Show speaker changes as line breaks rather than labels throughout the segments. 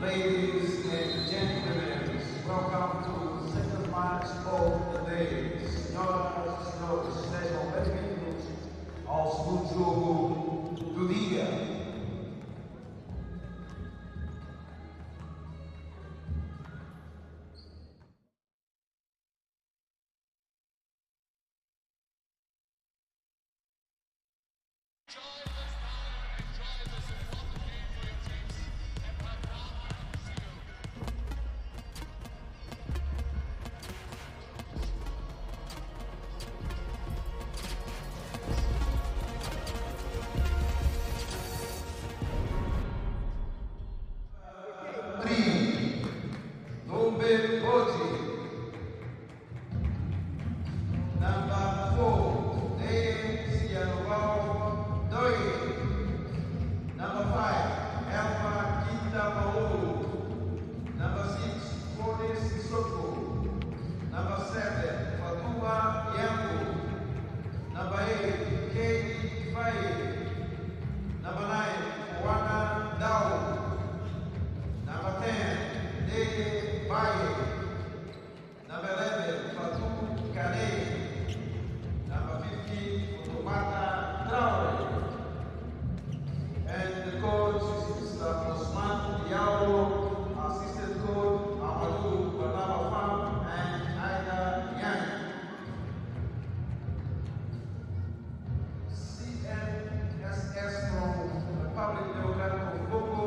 Ladies and gentlemen, welcome to the second match of the day. Senhoras e senhores, sejam bem-vindos ao segundo jogo do dia. C.N.S.S from the Republic of Congo.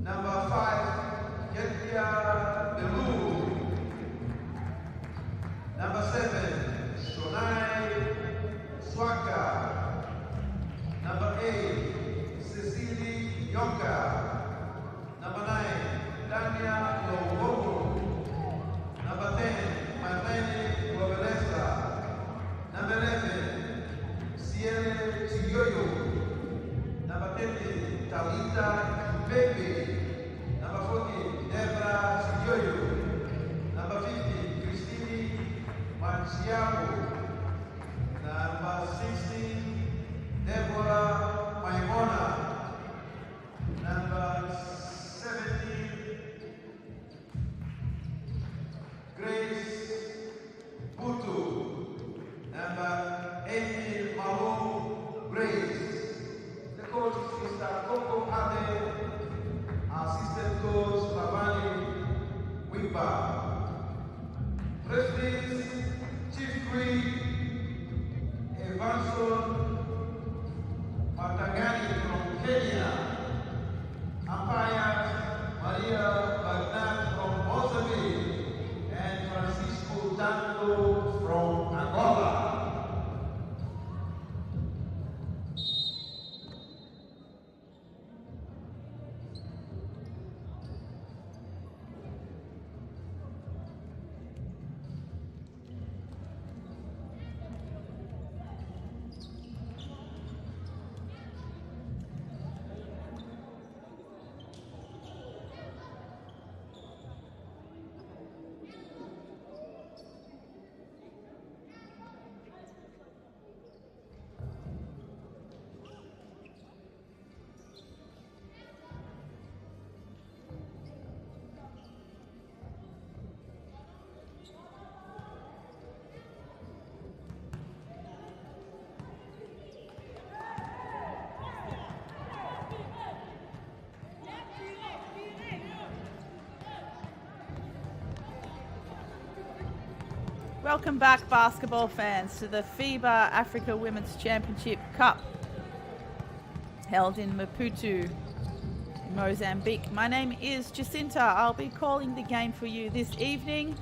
Number 5, Number 7, Shonai Swaka. Number 8, Cecily Yonka. Number 9, Dania Lobogo. Number 10, Marlene Robelesa. Number 11, C.N.S.S. Number 20, Talita Pepe. Number 14, Debra Sigioyo. Number 50, Christine Marciamo. Number 16, Deborah Maimona. Number 17, Grace Butu. Number 18, Malou Grace. The coach is Mr. Coco Ade. Assistant coach Lavani Wimba. President Chief Queen Evanson Matagani from Kenya. Umpires Maria Bagnat from Mozambique and Francisco Tanto from Angola.
Welcome back, basketball fans, to the FIBA Africa Women's Championship Cup held in Maputo, Mozambique. My name is Jacinta. I'll be calling the game for you this evening.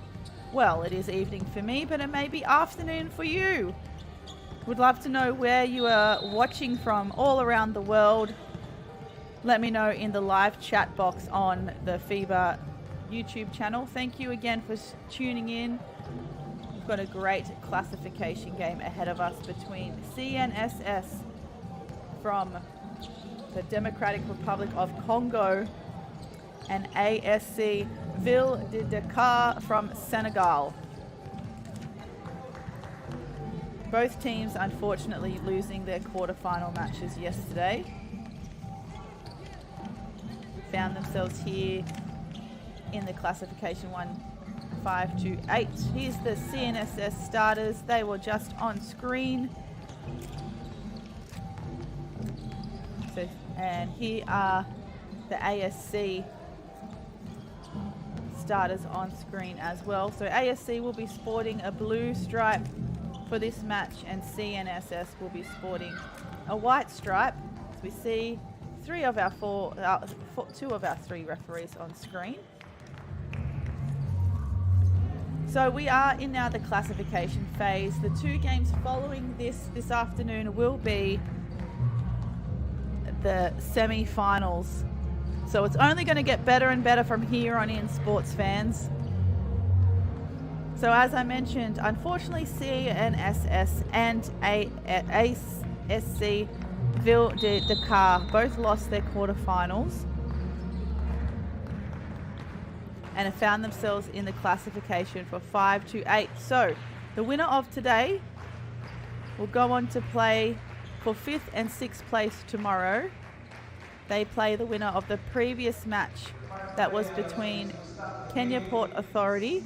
Well, it is evening for me, but it may be afternoon for you. Would love to know where you are watching from all around the world. Let me know in the live chat box on the FIBA YouTube channel. Thank you again for tuning in. Got a great classification game ahead of us between C.N.S.S. from the Democratic Republic of Congo and ASC Ville de Dakar from Senegal. Both teams unfortunately losing their quarterfinal matches yesterday. found themselves here in the classification 5 to 8. Here's the C.N.S.S. starters. They were just on screen. So, and here are the ASC starters on screen as well. So ASC will be sporting a blue stripe for this match, and C.N.S.S. will be sporting a white stripe. So we see two of our three referees on screen. So we are in now the classification phase. The two games following this afternoon will be the semi-finals. So it's only going to get better and better from here on in, sports fans. So as I mentioned, unfortunately C.N.S.S. and ASC Ville de Dakar both lost their quarterfinals and have found themselves in the classification for 5 to 8. So the winner of today will go on to play for 5th and 6th place tomorrow. They play the winner of the previous match that was between Kenya Port Authority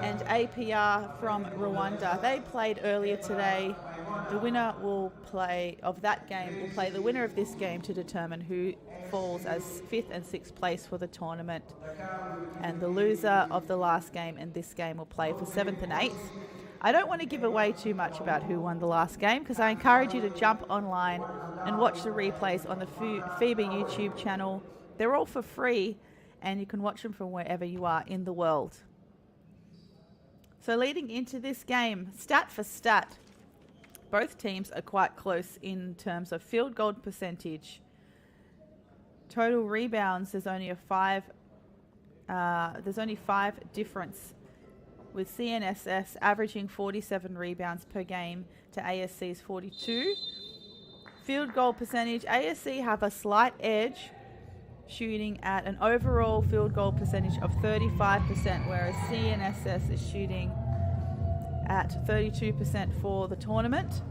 and APR from Rwanda. They played earlier today. The winner of that game will play the winner of this game to determine who falls as 5th and 6th place for the tournament. And the loser of the last game and this game will play for 7th and 8th. I don't want to give away too much about who won the last game because I encourage you to jump online and watch the replays on the FIBA YouTube channel. They're all for free and you can watch them from wherever you are in the world. So leading into this game, stat for stat, both teams are quite close in terms of field goal percentage. Total rebounds, there's only five difference, with C.N.S.S. averaging 47 rebounds per game to ASC's 42. Field goal percentage, ASC have a slight edge, shooting at an overall field goal percentage of 35%, whereas C.N.S.S. is shooting at 32% for the tournament.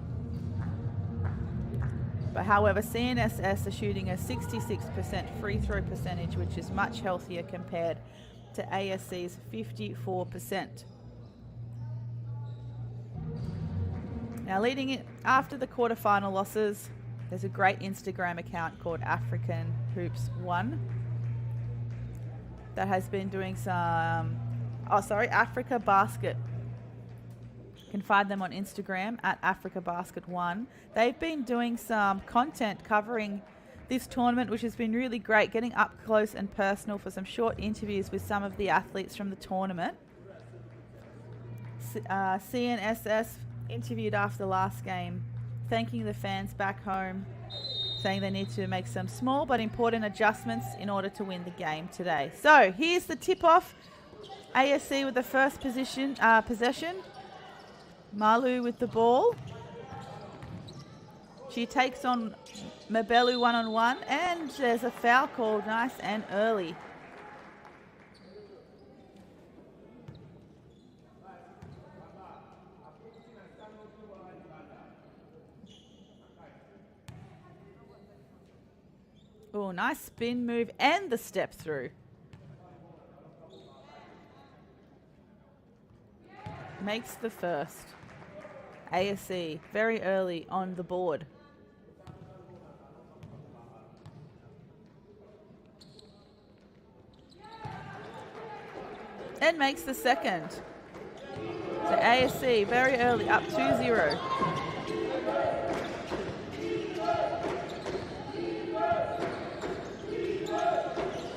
But however, C.N.S.S. are shooting a 66% free throw percentage, which is much healthier compared to ASC's 54%. Now leading it after the quarterfinal losses, there's a great Instagram account called African Hoops 1 that has been doing some, Africa Basket. You can find them on Instagram at Africa Basket 1. They've been doing some content covering this tournament, which has been really great, getting up close and personal for some short interviews with some of the athletes from the tournament. C.N.S.S. interviewed after the last game, thanking the fans back home, saying they need to make some small but important adjustments in order to win the game today. So here's the tip-off. ASC with the first possession. Malu with the ball. She takes on Mabelu one-on-one, and there's a foul called nice and early. Oh, nice spin move and the step through. Makes the first. ASC very early on the board. And makes the second. So ASC very early, up 2-0.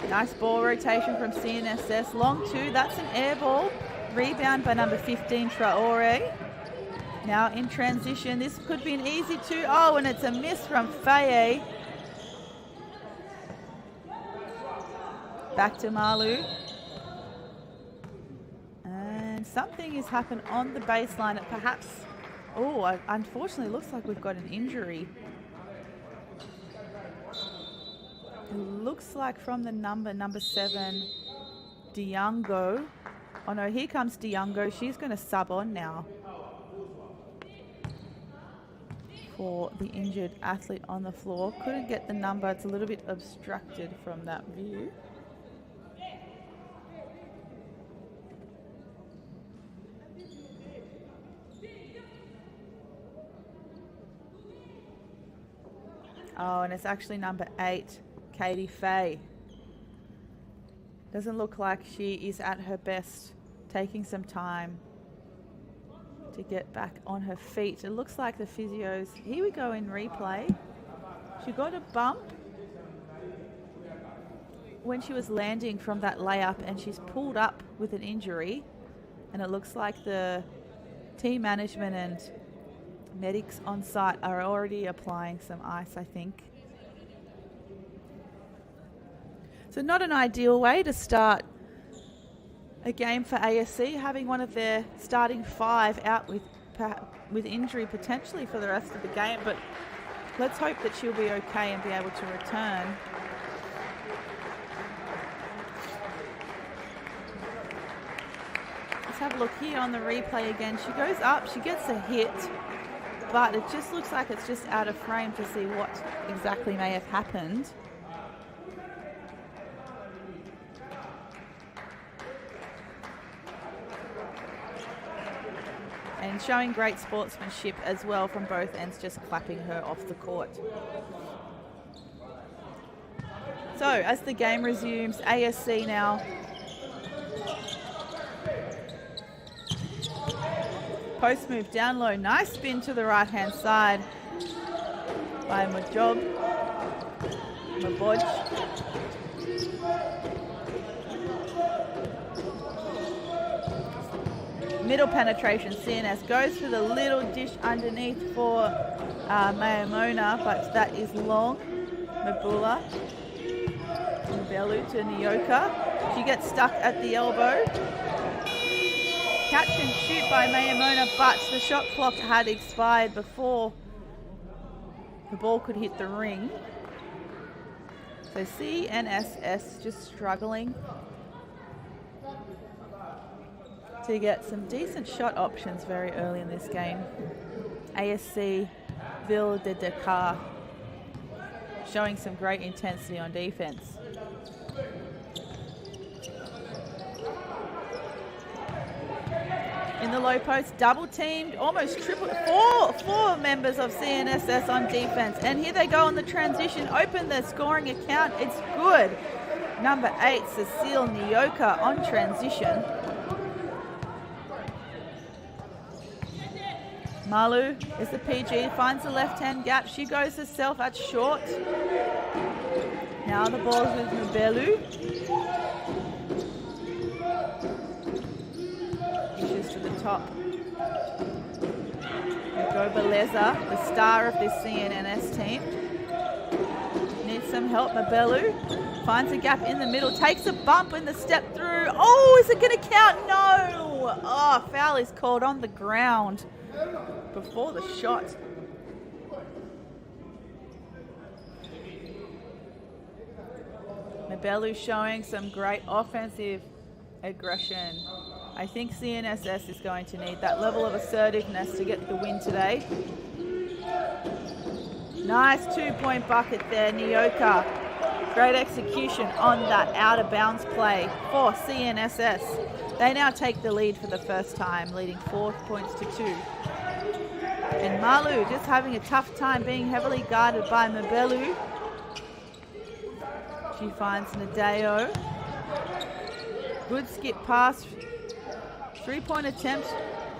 Nice ball rotation from C.N.S.S. Long two, that's an air ball. Rebound by number 15, Traore. Now in transition, this could be an easy two. Oh, and it's a miss from Faye. Back to Malu. And something has happened on the baseline. It perhaps, unfortunately looks like we've got an injury. It looks like from the number 7, Diongo. Oh no, here comes Diongo. She's going to sub on now. for the injured athlete on the floor. Couldn't get the number. It's a little bit obstructed from that view. Oh, and it's actually number 8, Katie Fay. Doesn't look like she is at her best, taking some time to get back on her feet. It looks like the physios, here we go in replay. She got a bump when she was landing from that layup, and she's pulled up with an injury, and it looks like the team management and medics on site are already applying some ice, I think. So not an ideal way to start a game for ASC, having one of their starting 5 out with injury potentially for the rest of the game, but let's hope that she'll be okay and be able to return. Let's have a look here on the replay again. She goes up, she gets a hit, but it just looks like it's just out of frame to see what exactly may have happened. And showing great sportsmanship as well from both ends, just clapping her off the court. So as the game resumes, ASC now post move down low, nice spin to the right hand side by Mabodge. Middle penetration, C.N.S. goes for the little dish underneath for Mayamona, but that is long. Mabelu to Nyoka. She gets stuck at the elbow. Catch and shoot by Mayamona, but the shot clock had expired before the ball could hit the ring. So C.N.S.S. just struggling to get some decent shot options very early in this game. ASC Ville de Dakar showing some great intensity on defense. In the low post, double teamed, almost triple, four members of C.N.S.S. on defense. And here they go on the transition, open their scoring account, it's good. Number 8, Cecile Nyoka on transition. Malu is the PG, finds the left-hand gap. She goes herself at short. Now the ball is with Mabelu. Dishes to the top. Go Beleza, the star of this C.N.S. team. Needs some help. Mabelu finds a gap in the middle, takes a bump in the step through. Oh, is it going to count? No! Oh, foul is called on the ground before the shot. Mabelu showing some great offensive aggression. I think C.N.S.S. is going to need that level of assertiveness to get the win today. Nice 2-point bucket there, Nyoka. Great execution on that out of bounds play for C.N.S.S. They now take the lead for the first time, leading 4 points to 2. And Malu just having a tough time being heavily guarded by Mabelu. She finds Nadeo. Good skip pass. 3-point attempt.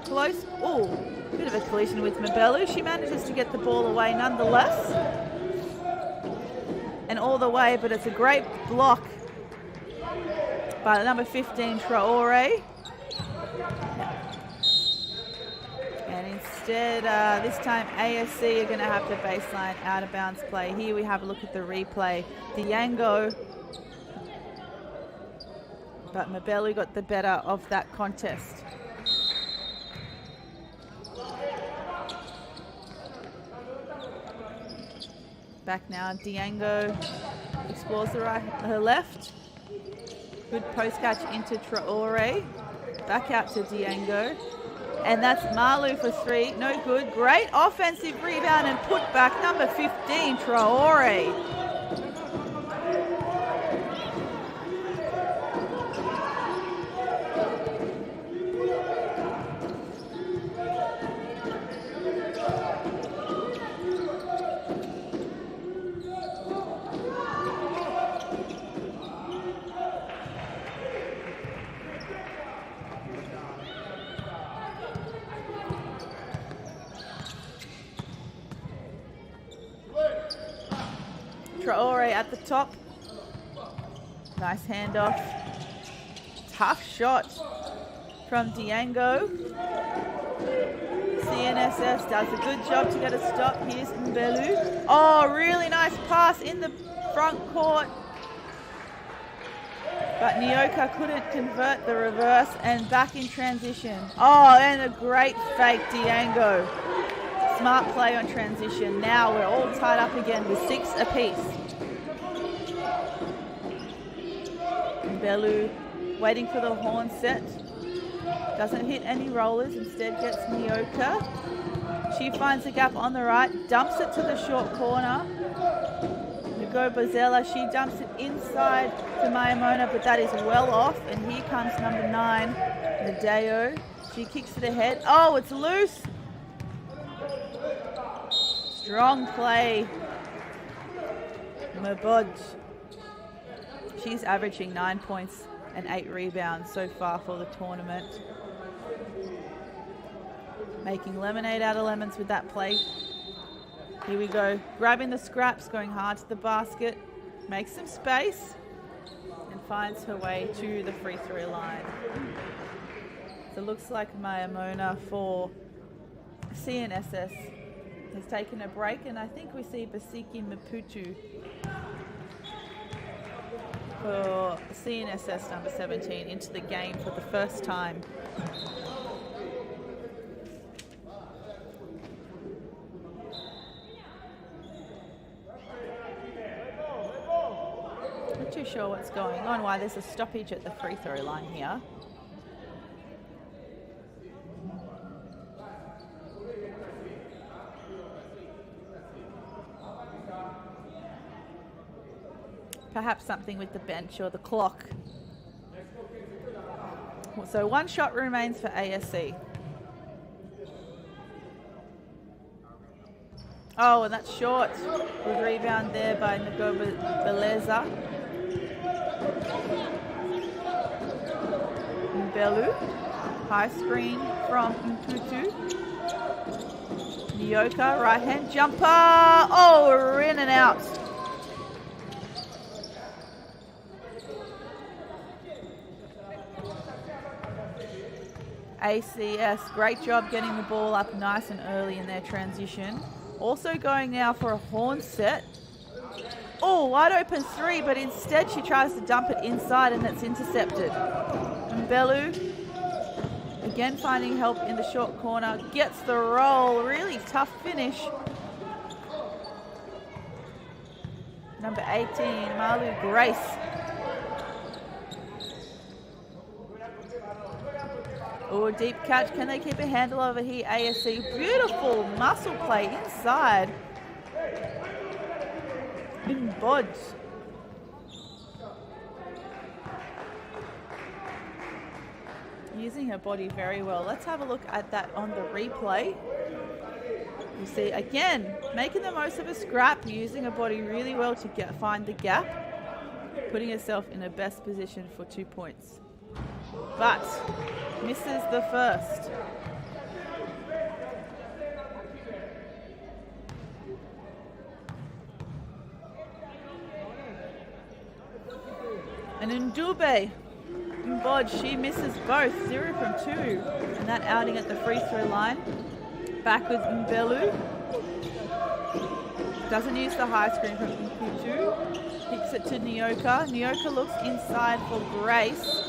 Close. Oh, bit of a collision with Mabelu. She manages to get the ball away nonetheless. And all the way, but it's a great block by number 15, Traore. And instead, this time ASC are going to have the baseline out of bounds play. Here we have a look at the replay. Diango, but Mabelu got the better of that contest. Back now, Diango explores her left. Good post catch into Traore. Back out to Diango. And that's Malu for 3. No good. Great offensive rebound and put back. Number 15, Traore. Traore at the top. Nice handoff. Tough shot from Diango. C.N.S.S. does a good job to get a stop. Here's Mbelu. Oh, really nice pass in the front court. But Nyoka couldn't convert the reverse, and back in transition. Oh, and a great fake, Diango. Smart play on transition. Now we're all tied up again with 6 apiece. Belu waiting for the horn set. Doesn't hit any rollers, instead gets Nyoka. She finds a gap on the right, dumps it to the short corner. Go Bozella, she dumps it inside to Mayamona, but that is well off. And here comes number 9, Nadeo. She kicks it ahead. Oh, it's loose. Strong play. Mabodj. She's averaging 9 points and 8 rebounds so far for the tournament. Making lemonade out of lemons with that play. Here we go. Grabbing the scraps, going hard to the basket. Makes some space and finds her way to the free throw line. So it looks like Mayamona for C.N.S.S. has taken a break, and I think we see Basiki Maputu for C.N.S.S. number 17 into the game for the first time. Not too sure what's going on, why there's a stoppage at the free throw line here. Perhaps something with the bench or the clock. So 1 shot remains for ASC. Oh, and that's short. Good rebound there by Ngoba Beleza. Mbelu. High screen from Mputu. Nyoka, right hand jumper. Oh, we're in and out. ACS, great job getting the ball up nice and early in their transition. Also going now for a horn set. Oh, wide open 3, but instead she tries to dump it inside and it's intercepted. Mbelu, again finding help in the short corner, gets the roll, really tough finish. Number 18, Malu Grace. Oh, deep catch. Can they keep a handle over here, ASC? Beautiful muscle play inside. Bodge. Using her body very well. Let's have a look at that on the replay. You see, again, making the most of a scrap, using her body really well to find the gap, putting herself in her best position for 2 points. But misses the first. And Ndube, Mbodj, she misses both, 0 from 2. And that outing at the free throw line. Back with Mbelu. Doesn't use the high screen from Mputu. Kicks it to Nyoka. Nyoka looks inside for Grace.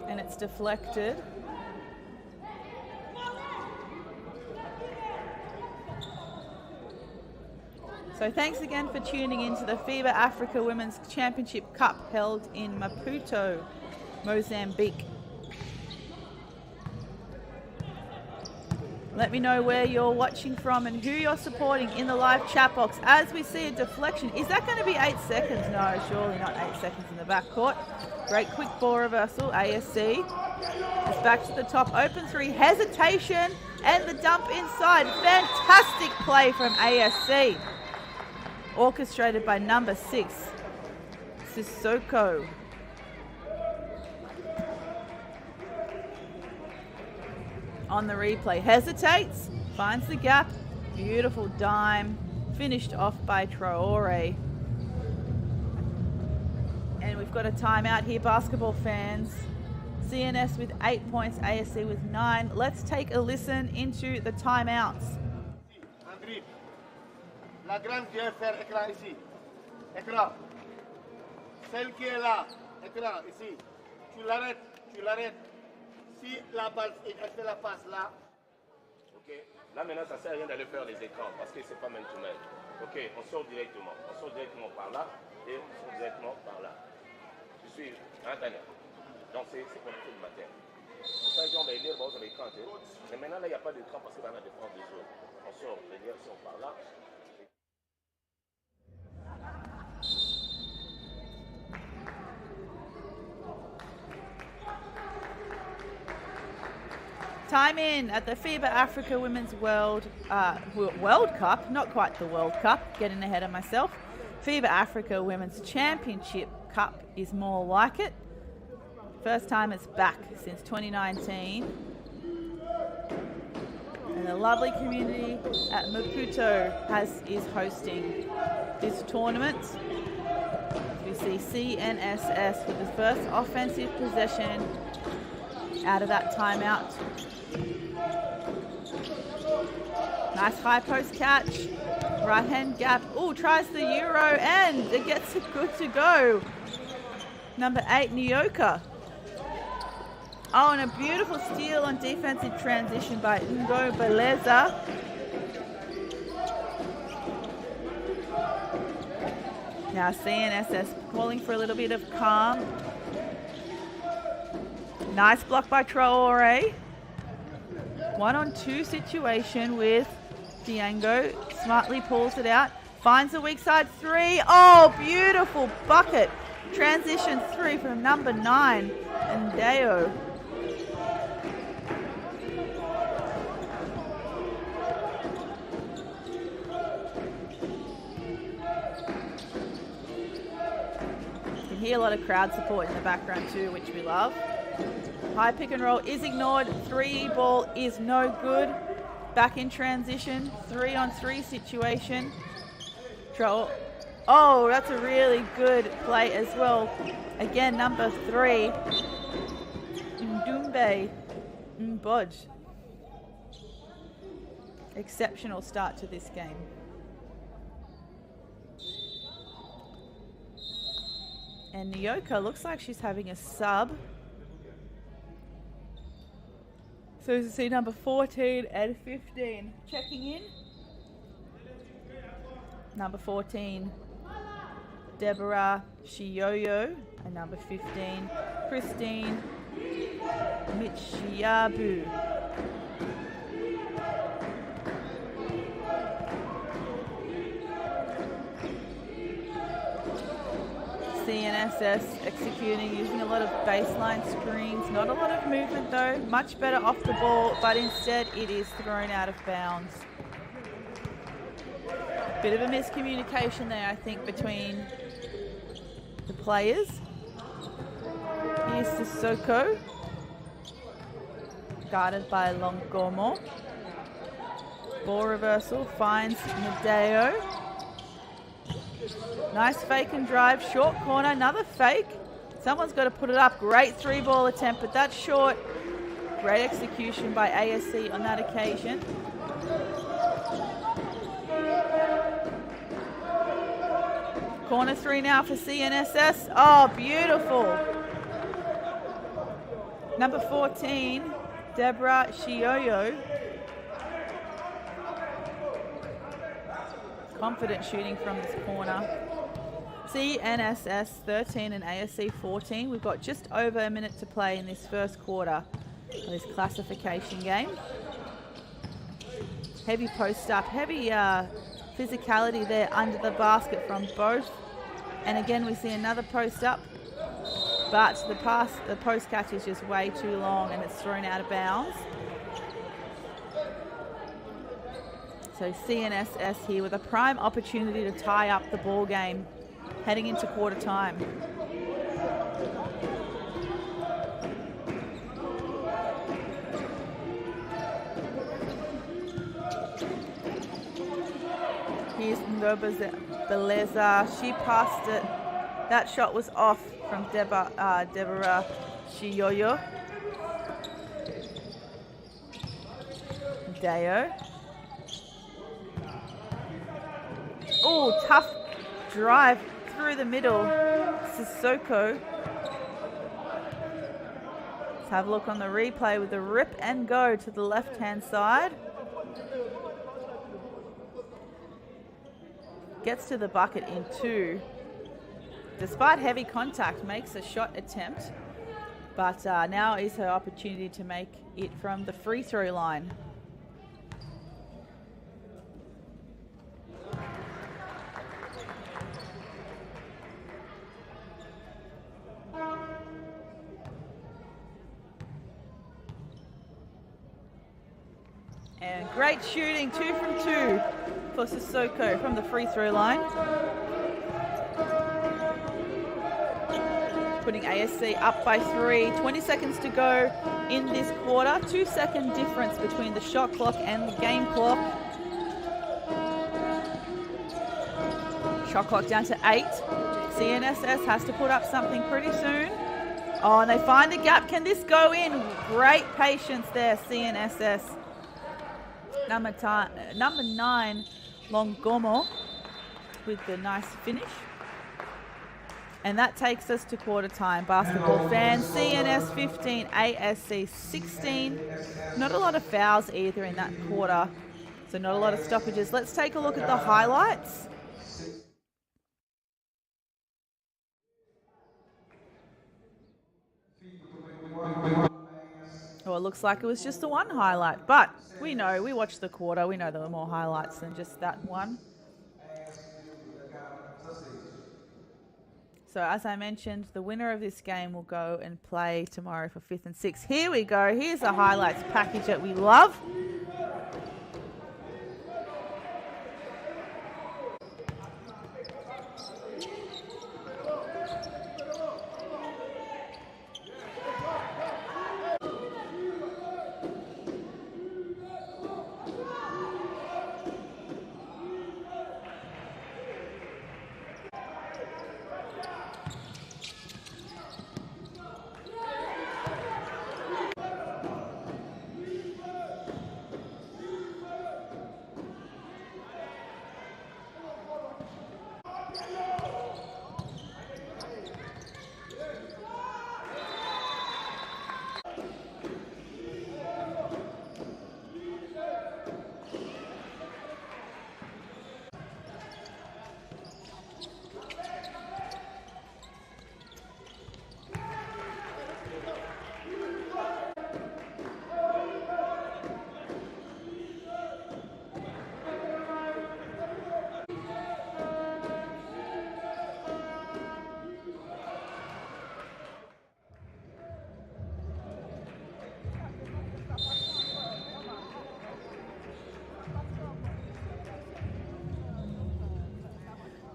And it's deflected. So thanks again for tuning into the FIBA Africa Women's Championship Cup held in Maputo, Mozambique. Let me know where you're watching from and who you're supporting in the live chat box. As we see a deflection, is that going to be 8 seconds? No, surely not 8 seconds in the backcourt. Great quick ball reversal, ASC. It's back to the top, open three, hesitation, and the dump inside. Fantastic play from ASC. Orchestrated by number 6, Sissoko. On the replay, hesitates, finds the gap, beautiful dime, finished off by Traore. And we've got a timeout here, basketball fans. C.N.S. with 8 points, ASC with 9. Let's take a listen into the timeouts.
André, la grande vient faire écran ici. Écran. Celle qui est là, écran ici. Tu l'arrêtes. Si la balle, elle fait la passe là.
Ok. Là maintenant, ça ne sert à rien d'aller faire les écrans parce que c'est pas man to man. Ok, on sort directement. Par là et on sort directement par là. Je suis entraîneur. Donc c'est pour le matin. C'est ça qu'on va aider bon, sur l'écran. Mais maintenant, là, il n'y a pas d'écran parce qu'il y a la défense des autres. On sort, c'est-à-dire si on part là.
Time in at the FIBA Africa Women's World Cup, not quite the World Cup, getting ahead of myself. FIBA Africa Women's Championship Cup is more like it. First time it's back since 2019. And the lovely community at Maputo is hosting this tournament. We see C.N.S.S. with the first offensive possession out of that timeout. Nice high post catch. Right hand gap. Oh, tries the Euro and it gets it good to go. Number 8, Nyoka. Oh, and a beautiful steal on defensive transition by Ngo Beleza. Now C.N.S.S. calling for a little bit of calm. Nice block by Traore. 1-on-2 situation with Diango. Smartly pulls it out. Finds a weak side 3. Oh, beautiful bucket. Transition 3 from number 9, Ndeo. You can hear a lot of crowd support in the background too, which we love. High pick and roll is ignored. 3 ball is no good. Back in transition. 3-on-3 situation. Oh, that's a really good play as well. Again, number 3. Ndumbe Mbodj. Exceptional start to this game. And Nyoka looks like she's having a sub. So you see number 14 and 15 checking in. Number 14, Deborah Shiyoyo, and number 15, Christine Michiabu. C.N.S.S. executing, using a lot of baseline screens. Not a lot of movement though. Much better off the ball, but instead it is thrown out of bounds. Bit of a miscommunication there, I think, between the players. Here's Sissoko, guarded by Longomo. Ball reversal, finds Nadeo. Nice fake and drive, short corner, another fake. Someone's got to put it up. Great 3-ball attempt, but that's short. Great execution by ASC on that occasion. Corner 3 now for C.N.S.S. Oh, beautiful. Number 14, Deborah Shiyoyo. Confident shooting from this corner. C.N.S.S. 13 and ASC 14. We've got just over a minute to play in this first quarter of this classification game. Heavy post up, heavy physicality there under the basket from both. And again, we see another post up, but the post catch is just way too long and it's thrown out of bounds. So C.N.S.S. here with a prime opportunity to tie up the ball game heading into quarter time. Here's Ngoba's Beleza. She passed it. That shot was off from Deborah Shiyoyo. Deo. Oh, tough drive through the middle. Sissoko. Let's have a look on the replay with the rip and go to the left-hand side. Gets to the bucket in 2. Despite heavy contact, makes a shot attempt. But now is her opportunity to make it from the free throw line. And great shooting, 2 from 2 for Sissoko from the free throw line. Putting ASC up by 3. 20 seconds to go in this quarter. 2-second difference between the shot clock and the game clock. Shot clock down to 8. C.N.S.S. has to put up something pretty soon. Oh, and they find a gap. Can this go in? Great patience there, C.N.S.S. Number 9, Longomo, with the nice finish. And that takes us to quarter time. Basketball fans, C.N.S. 15, ASC 16. Not a lot of fouls either in that quarter, so not a lot of stoppages. Let's take a look at the highlights. Oh, it looks like it was just the one highlight, but we know, we watched the quarter, we know there were more highlights than just that one. So as I mentioned, the winner of this game will go and play tomorrow for 5th and 6th. Here we go. Here's the highlights package that we love.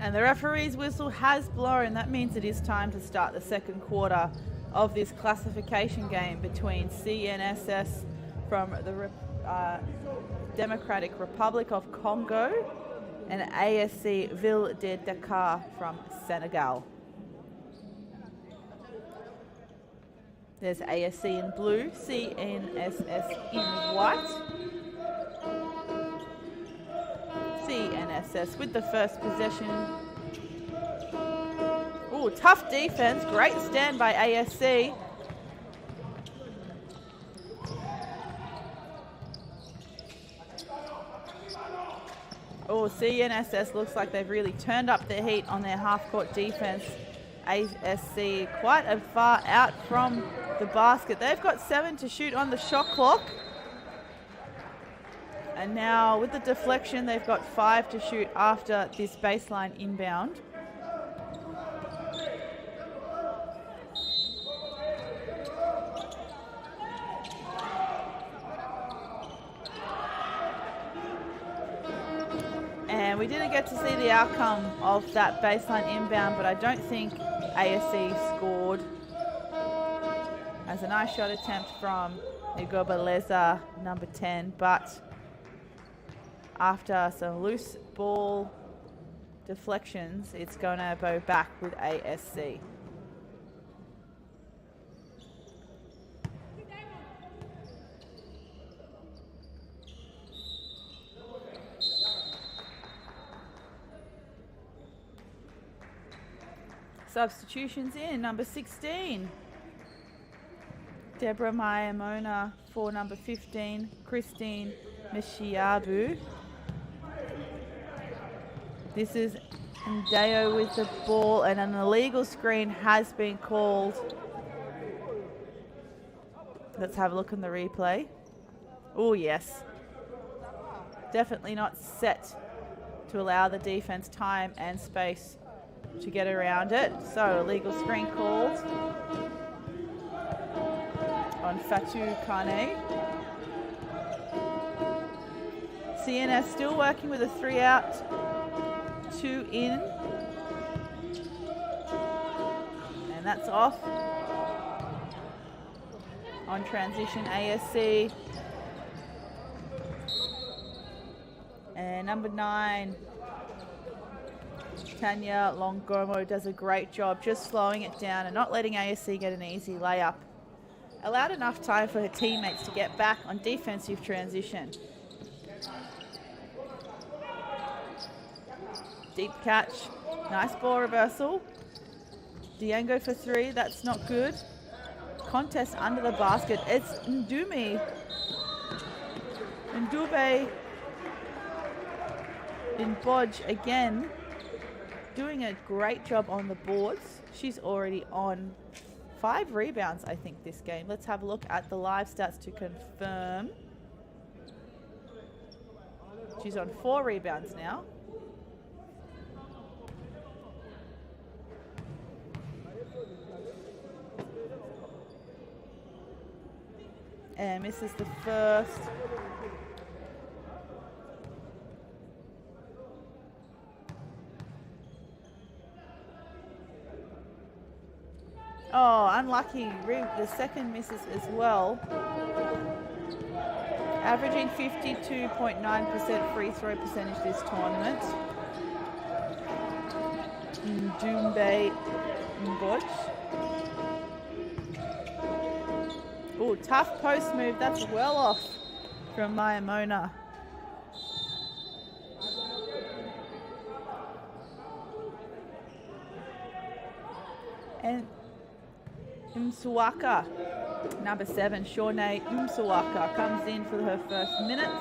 And the referee's whistle has blown. That means it is time to start the second quarter of this classification game between C.N.S.S. from the Democratic Republic of Congo and ASC Ville de Dakar from Senegal. There's ASC in blue, C.N.S.S. in white. C.N.S.S. with the first possession. Oh, tough defense. Great stand by ASC. Oh, C.N.S.S. looks like they've really turned up their heat on their half-court defense. ASC quite a far out from the basket. They've got 7 to shoot on the shot clock. And now with the deflection, they've got 5 to shoot after this baseline inbound. And we didn't get to see the outcome of that baseline inbound, but I don't think ASC scored. As a nice shot attempt from Igobaleza, number 10, but after some loose ball deflections, it's going to go back with ASC. Substitutions in, number 16. Deborah Mayamona for number 15, Christine Mishiabu. This is Ndeo with the ball, and an illegal screen has been called. Let's have a look on the replay. Oh yes. Definitely not set to allow the defense time and space to get around it. So illegal screen called on Fatou Kane. C.N.S. still working with a 3 out, 2 in. And that's off. On transition, ASC. And number 9, Tanya Longomo, does a great job just slowing it down and not letting ASC get an easy layup. Allowed enough time for her teammates to get back on defensive transition. Deep catch, nice ball reversal. Diango for 3, that's not good. Contest under the basket, it's Ndube in Bodge again, doing a great job on the boards. She's already on 5 rebounds, I think, this game. Let's have a look at the live stats to confirm. She's on 4 rebounds now. And misses the first. Oh, unlucky. The second misses as well. Averaging 52.9% free throw percentage this tournament. Ndube Mboj. Oh, tough post move. That's well off from Mayamona. And Mswaka, number 7, Shawnee Mswaka, comes in for her first minutes.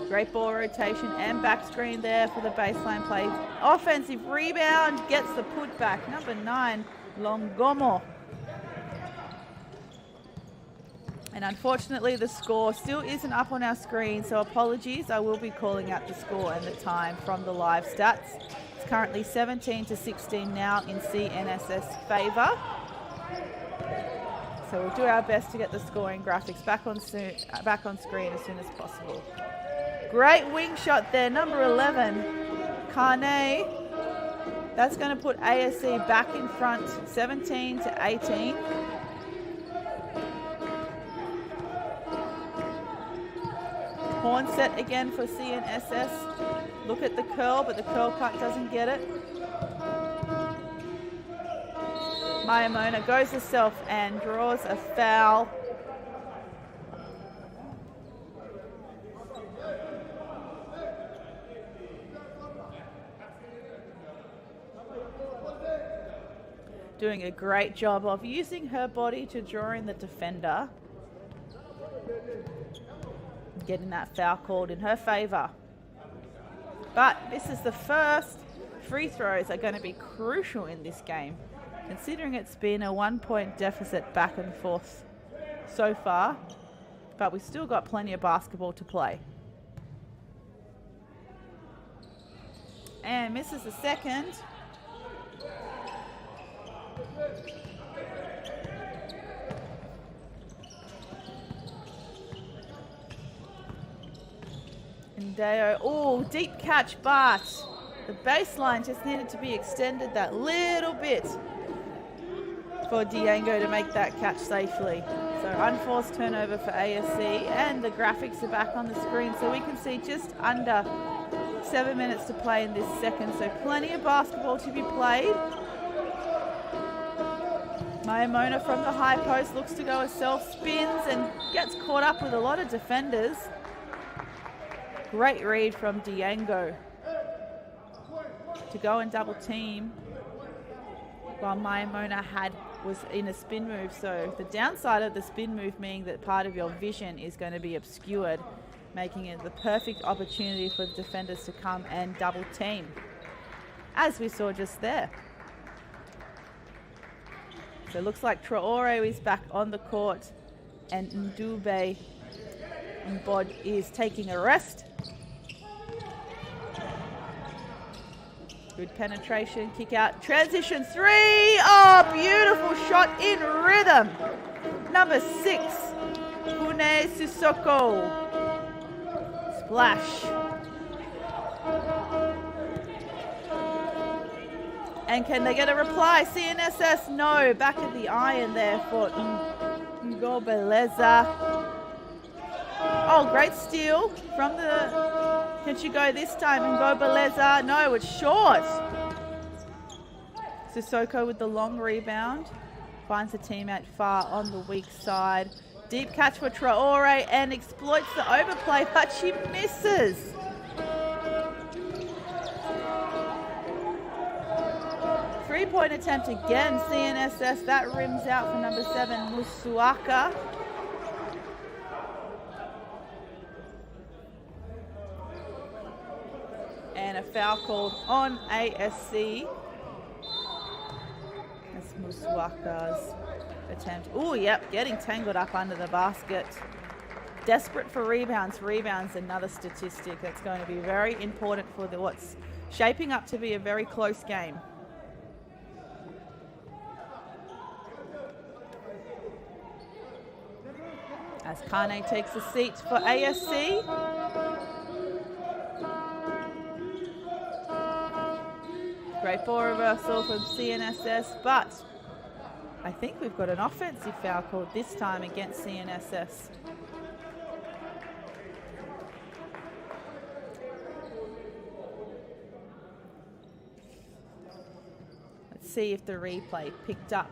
Great ball rotation and back screen there for the baseline play. Offensive rebound, gets the putback. Number 9, Longomo. And unfortunately, the score still isn't up on our screen, so apologies. I will be calling out the score and the time from the live stats. It's currently 17-16 now in C.N.S.S. favour. So we'll do our best to get the scoring graphics back on screen as soon as possible. Great wing shot there, number 11, Kane. That's going to put ASC back in front, 17-18. Horn set again for C.N.S.S. Look at the curl, but the curl cut doesn't get it. Mayamona goes herself and draws a foul. Doing a great job of using her body to draw in the defender. Getting that foul called in her favour. But this is the first. Free throws are going to be crucial in this game. considering it's been a 1-point deficit back and forth so far, but we've still got plenty of basketball to play. And misses the second. And Deo, oh, deep catch, but the baseline just needed to be extended that little bit for Diango to make that catch safely. So unforced turnover for ASC, and the graphics are back on the screen so we can see just under 7 minutes to play in this second. So plenty of basketball to be played. Maimona from the high post looks to go herself, spins and gets caught up with a lot of defenders. Great read from Diango to go and double team while Maimona was in a spin move. So the downside of the spin move meaning that part of your vision is going to be obscured, making it the perfect opportunity for the defenders to come and double team, as we saw just there. So it looks like Traore is back on the court and Ndube Mbod is taking a rest. Good penetration, kick out, transition three. Oh, beautiful shot in rhythm. Number 6, Pune Sissoko. Splash. And can they get a reply? C.N.S.S, no. Back at the iron there for Ngobeleza. Oh, great steal from the... Can she go this time? Ngobeleza, no, it's short. Sissoko with the long rebound. Finds the teammate far on the weak side. Deep catch for Traore and exploits the overplay, but she misses. Three-point attempt again, C.N.S.S. That rims out for number 7, Musuaka. And a foul called on ASC. That's Musuaka's attempt. Oh, yep, getting tangled up under the basket. Desperate for rebounds. Rebounds, another statistic that's going to be very important for what's shaping up to be a very close game. As Kane takes a seat for ASC. Great ball reversal from C.N.S.S, but I think we've got an offensive foul called this time against C.N.S.S. Let's see if the replay picked up.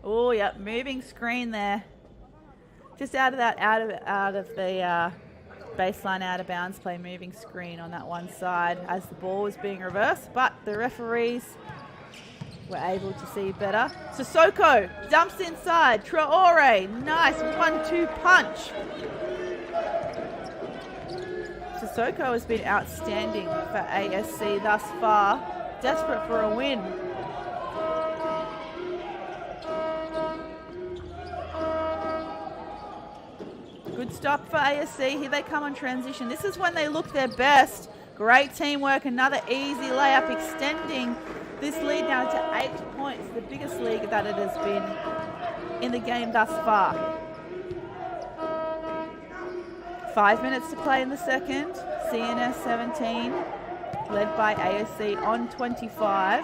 Oh, yep, moving screen there. Just out of the baseline out of bounds play, moving screen on that one side as the ball was being reversed, but the referees were able to see better. Sissoko dumps inside. Traore, nice 1-2 punch. Sissoko has been outstanding for ASC thus far, desperate for a win. Good stop for ASC. Here they come on transition. This is when they look their best. Great teamwork. Another easy layup, extending this lead now to 8 points, the biggest lead that it has been in the game thus far. 5 minutes to play in the second. C.N.S 17, led by ASC on 25.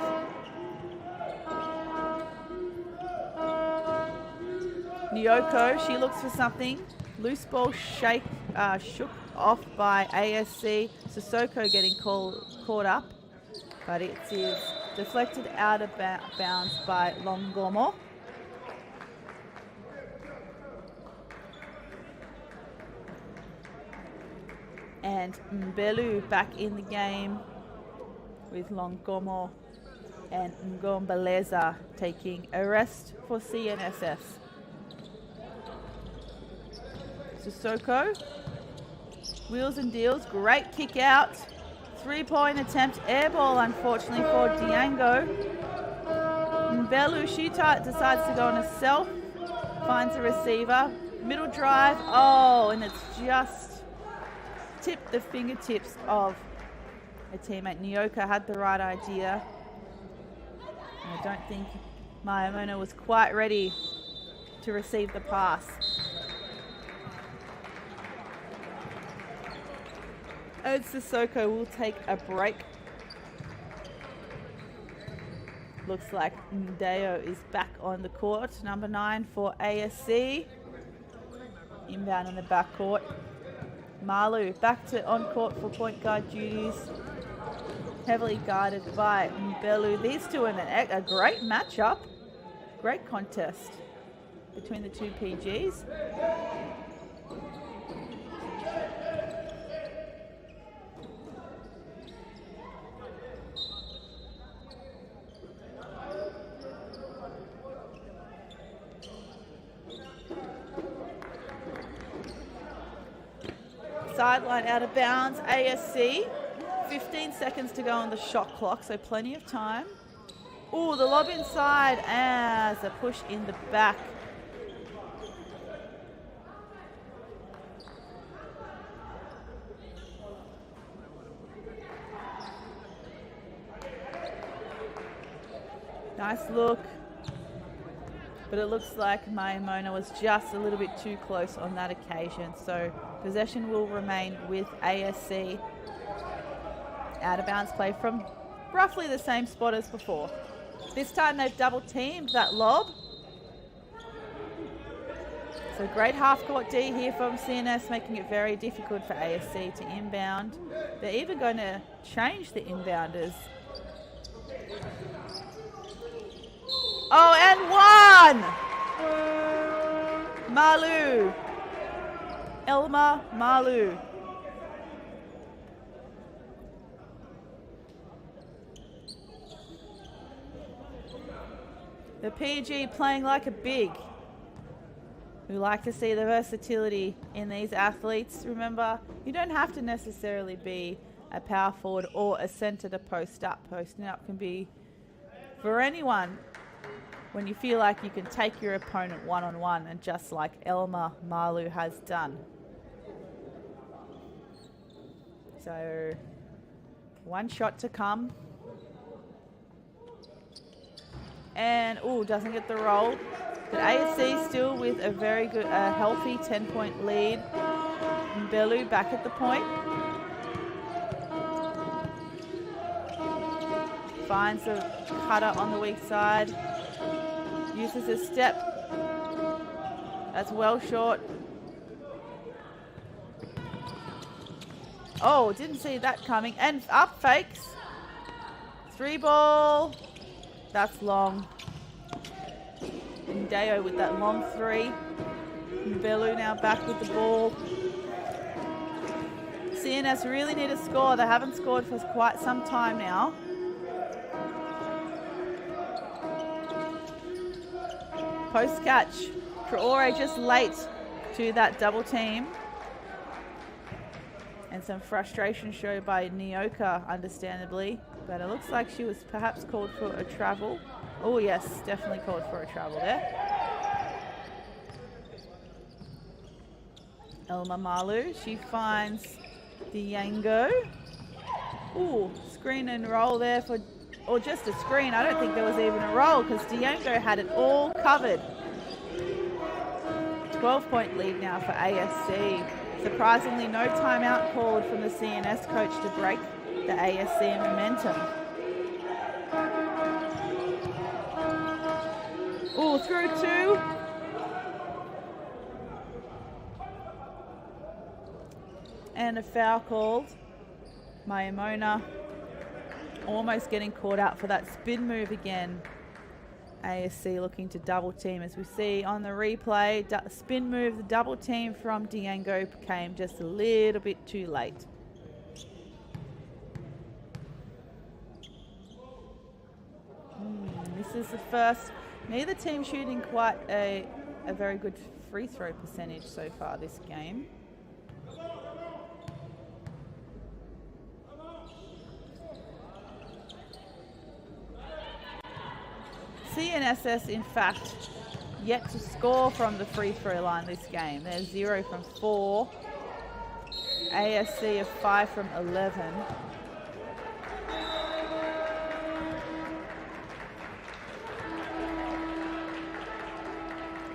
Nyoko, she looks for something. Loose ball shook off by ASC. Sissoko getting caught up, but it is deflected out of bounds by Longomo. And Mbelu back in the game with Longomo and Ngombeleza taking a rest for C.N.S.S. Sissoko, wheels and deals, great kick out. 3-point attempt, air ball unfortunately for Diango. Mbelu, she decides to go on a self, finds a receiver, middle drive, oh, and it's just tipped the fingertips of her teammate. Nyoka had the right idea. I don't think Maimona was quite ready to receive the pass. Ode Sissoko will take a break. Looks like Ndeo is back on the court. Number 9 for ASC. Inbound in the backcourt. Malu back to on court for point guard duties. Heavily guarded by Mbelu. These two in a great matchup. Great contest between the two PGs. Sideline out of bounds, ASC. 15 seconds to go on the shot clock, so plenty of time. Oh, the lob inside as a push in the back. Nice look. But it looks like Maimona was just a little bit too close on that occasion. So possession will remain with ASC. Out of bounds play from roughly the same spot as before. This time they've double teamed that lob. So great half court D here from C.N.S, making it very difficult for ASC to inbound. They're even going to change the inbounders. Oh, and one! Malu. Elma Malu. The PG playing like a big. We like to see the versatility in these athletes. Remember, you don't have to necessarily be a power forward or a centre to post up. Posting up can be for anyone when you feel like you can take your opponent one-on-one, and just like Elma Malu has done. So, one shot to come. And, doesn't get the roll. But ASC still with a very good, healthy 10-point lead. Mbelu back at the point. Finds the cutter on the weak side. Uses a step. That's well short. Oh, didn't see that coming. And up fakes. 3 ball. That's long. Ndeo with that long 3. Mbelu now back with the ball. C.N.S really need a score. They haven't scored for quite some time now. Post catch. Traore just late to that double team. And some frustration shown by Nyoka, understandably. But it looks like she was perhaps called for a travel. Oh yes, definitely called for a travel there. Elma Malu, she finds Diango. Ooh, screen and roll there for, or just a screen. I don't think there was even a roll because Diango had it all covered. 12-point lead now for ASC. Surprisingly, no timeout called from the C.N.S coach to break the ASC momentum. Ooh, through 2. And a foul called. Maimona almost getting caught out for that spin move again. ASC looking to double team. As we see on the replay, spin move, the double team from Diango came just a little bit too late. This is the first, neither team shooting quite a very good free throw percentage so far this game. C.N.S.S. in fact yet to score from the free throw line this game. They're 0 from 4. ASC are 5 from 11.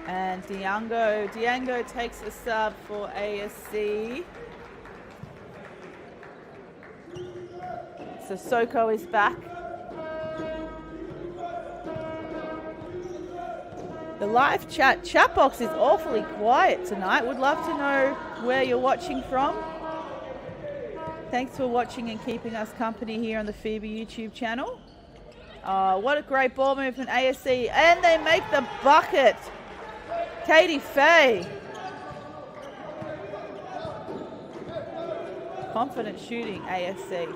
And Diango takes a sub for ASC. So Soko is back. The live chat box is awfully quiet tonight. Would love to know where you're watching from. Thanks for watching and keeping us company here on the FIBA YouTube channel. What a great ball movement, ASC. And they make the bucket. Katie Fay. Confident shooting, ASC.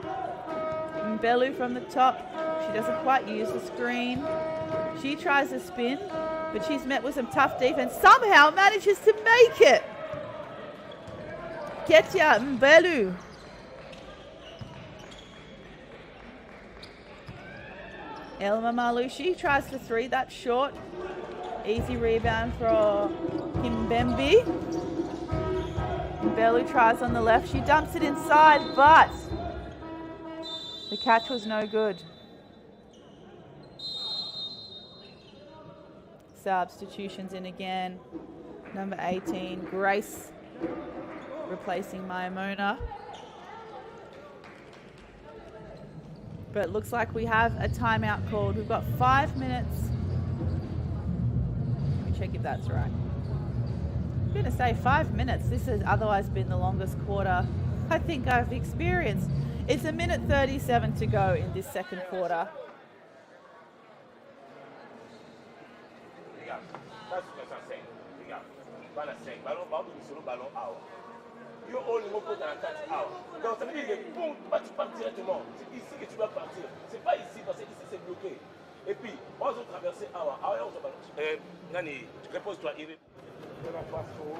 Mbelu from the top. She doesn't quite use the screen. She tries to spin, but she's met with some tough defense. Somehow manages to make it. Ketia Mbelu. Elma Malushi tries the 3. That's short. Easy rebound for Kimbembe. Mbelu tries on the left. She dumps it inside, but the catch was no good. Substitutions in again. Number 18, Grace, replacing Maimona. But it looks like we have a timeout called. We've got 5 minutes. Let me check if that's right. I'm going to say 5 minutes. This has otherwise been the longest quarter I think I've experienced. It's 1:37 to go in this second quarter.
Yo, on le repose dans la cage out. Donc ça veut dire que boum, tu pars directement. C'est ici que tu vas partir. C'est pas ici parce que ici c'est bloqué. Et puis, on va traverser Awa. Awa, on va ballon. Nani, repose-toi. Il est brillante de partout.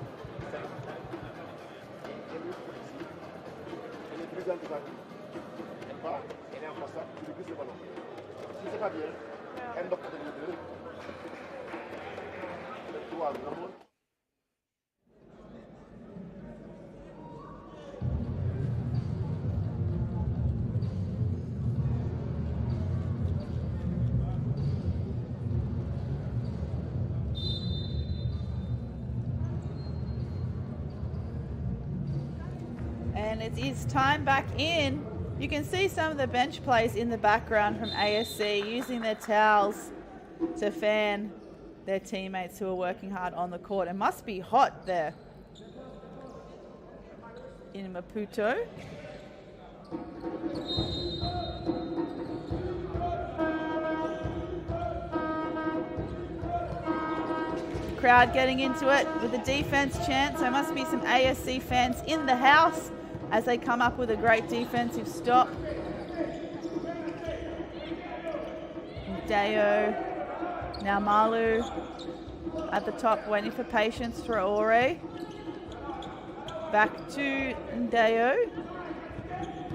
Elle est en face, tu lui glisses le ballon. Si c'est pas bien, elle doit porter le deux. Tu vois, le
And it is time back in. You can see some of the bench players in the background from ASC using their towels to fan their teammates who are working hard on the court. It must be hot there in Maputo. Crowd getting into it with the defense chant. So there must be some ASC fans in the house as they come up with a great defensive stop. Ndeo, now Malu at the top waiting for patience for Ore. Back to Ndeo.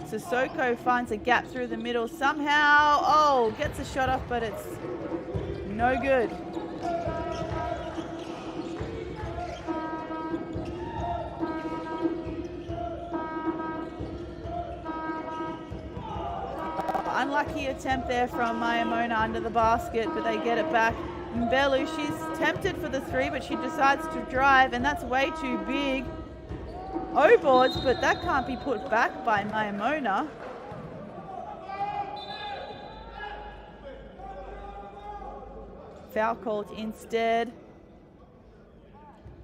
Sissoko finds a gap through the middle somehow. Oh, gets a shot off, but it's no good. Unlucky attempt there from Maimona under the basket, but they get it back. Mbelu, she's tempted for the 3, but she decides to drive, and that's way too big. O-boards, but that can't be put back by Maimona. Foul called instead.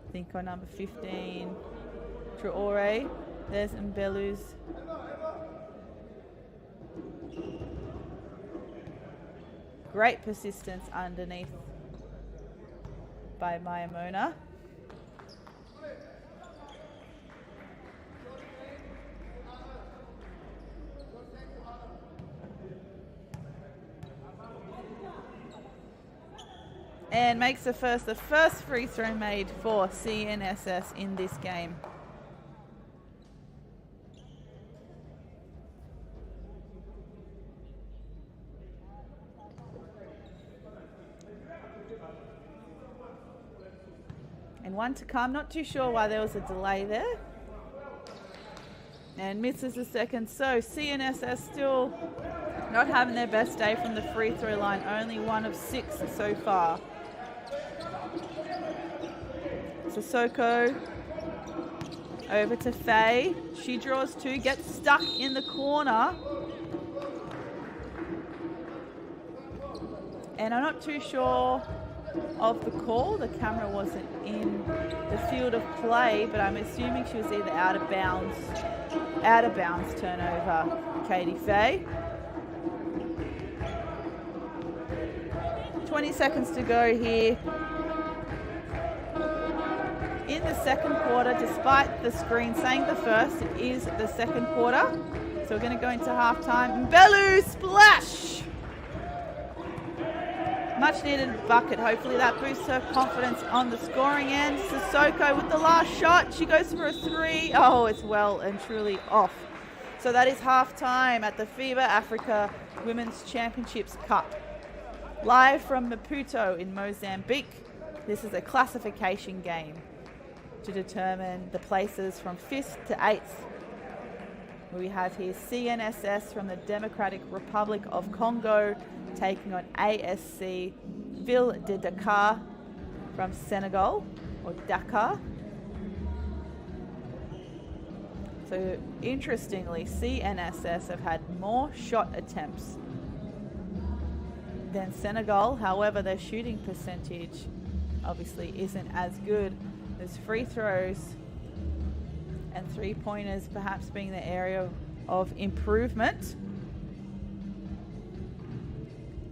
I think on number 15, Traore. There's Mbelu's. Great persistence underneath by Maimona. And makes the first free throw made for C.N.S.S. in this game. one to come. Not too sure why there was a delay there. And misses the second. So C.N.S.S. still not having their best day from the free throw line. Only 1 of 6 so far. Sissoko over to Faye. She draws 2, gets stuck in the corner. And I'm not too sure of the call. The camera wasn't in the field of play, but I'm assuming she was either out of bounds turnover. Katie Faye. 20 seconds to go here in the second quarter, despite the screen saying the first, it is the second quarter. So we're going to go into halftime. Mbelu splash! Much needed bucket. Hopefully that boosts her confidence on the scoring end. Sissoko with the last shot. She goes for a 3. Oh, it's well and truly off. So that is halftime at the FIBA Africa Women's Championships Cup. Live from Maputo in Mozambique. This is a classification game to determine the places from 5th to 8th. We have here C.N.S.S. from the Democratic Republic of Congo taking on ASC Ville de Dakar from Senegal, or Dakar. So interestingly, C.N.S.S. have had more shot attempts than Senegal. However, their shooting percentage obviously isn't as good. There's free throws and 3-pointers perhaps being the area of improvement.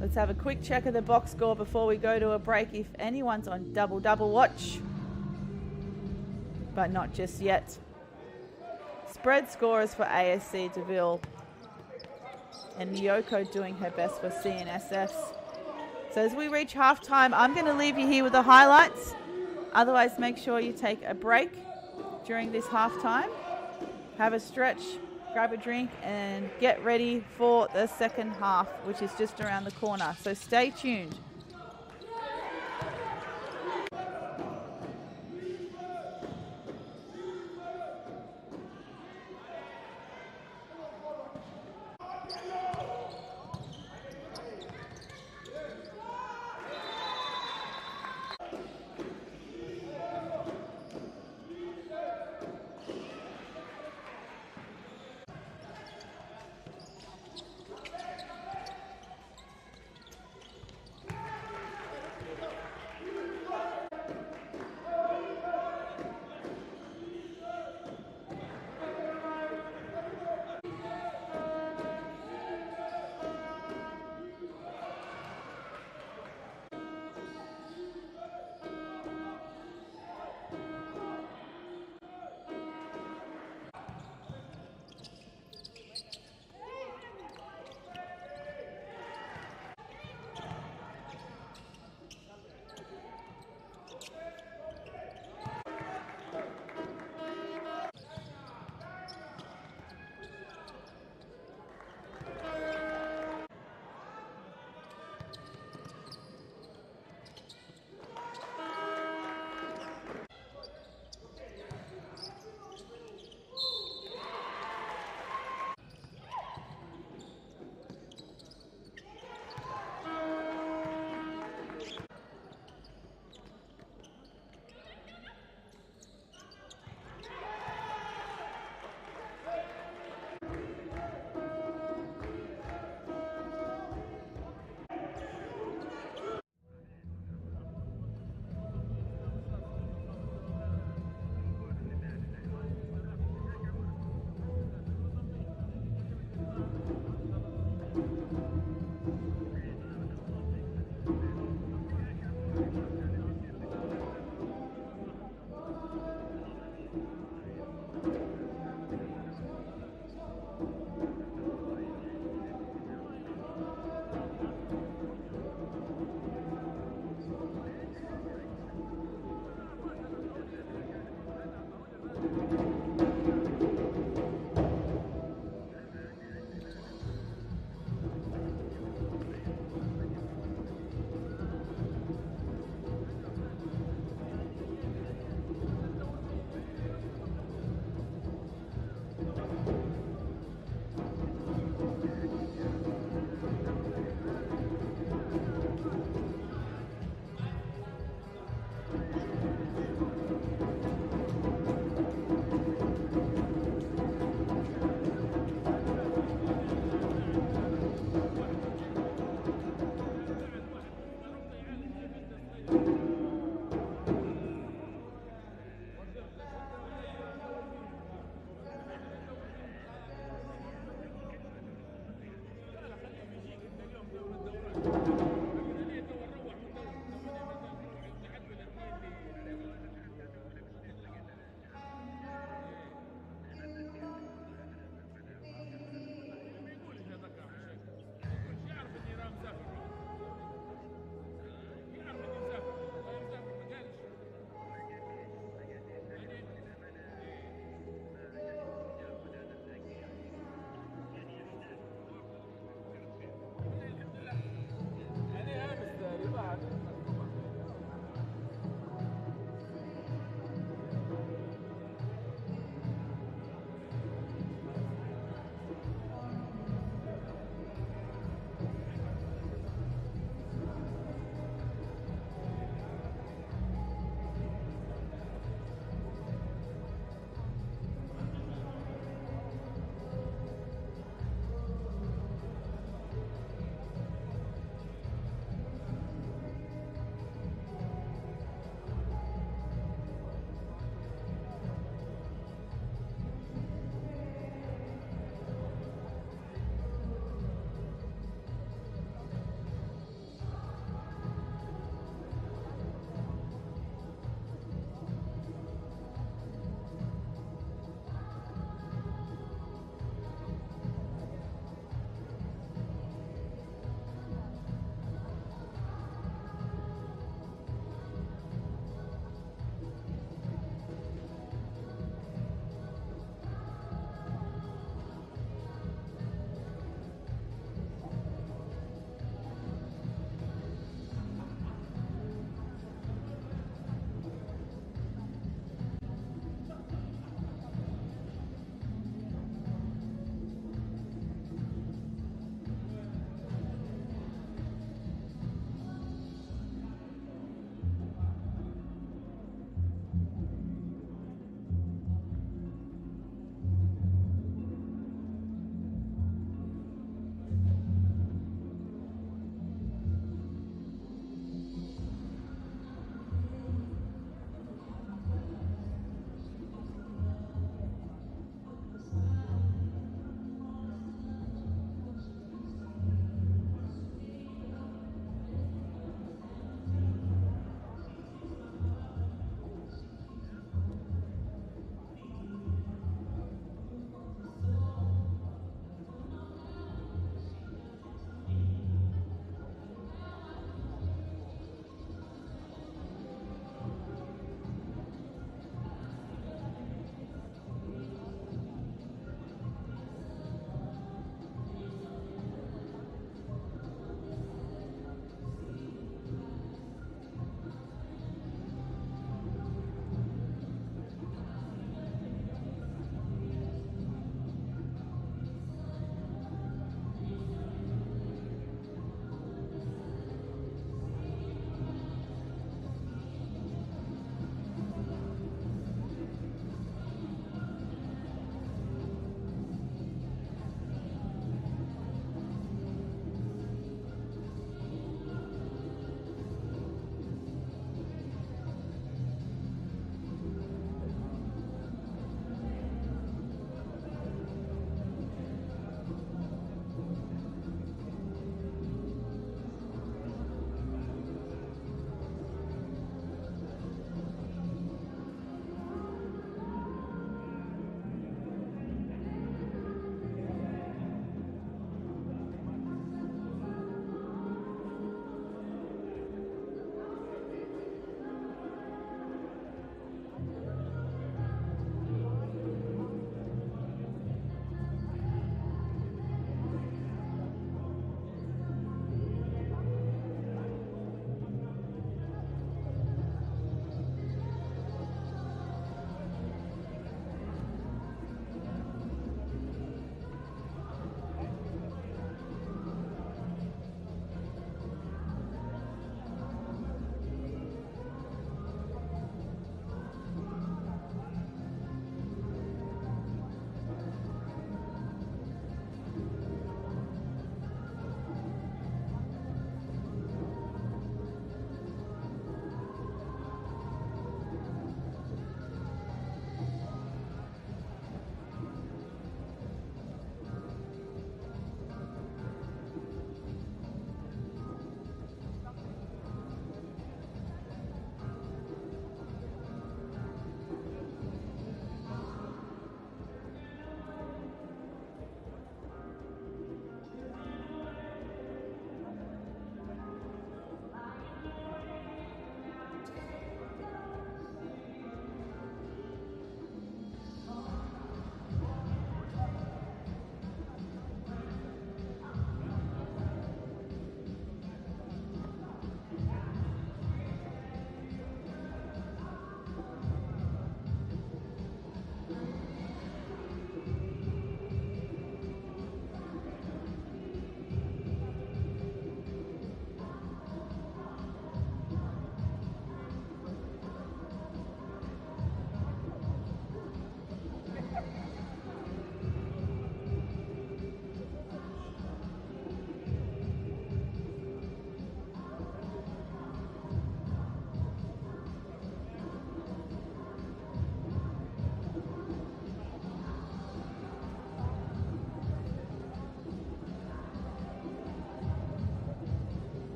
Let's have a quick check of the box score before we go to a break if anyone's on double watch. But not just yet. Spread scorers for ASC Ville. And Nyoko doing her best for C.N.S.S. So as we reach halftime, I'm going to leave you here with the highlights. Otherwise, make sure you take a break during this halftime. Have a stretch, grab a drink, and get ready for the second half, which is just around the corner. So stay tuned.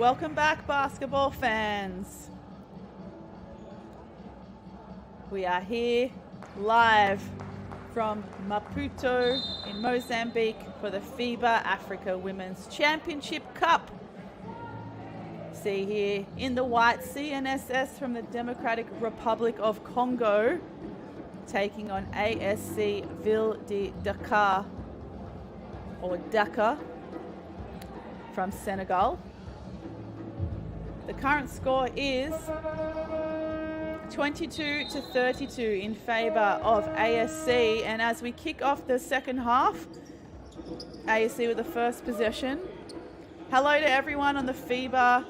Welcome back, basketball fans. We are here live from Maputo in Mozambique for the FIBA Africa Women's Championship Cup. See here in the white, C.N.S.S. from the Democratic Republic of Congo taking on ASC Ville de Dakar, or Dakar, from Senegal. The current score is 22-32 in favour of ASC, and as we kick off the second half, ASC with the first possession. Hello to everyone on the FIBA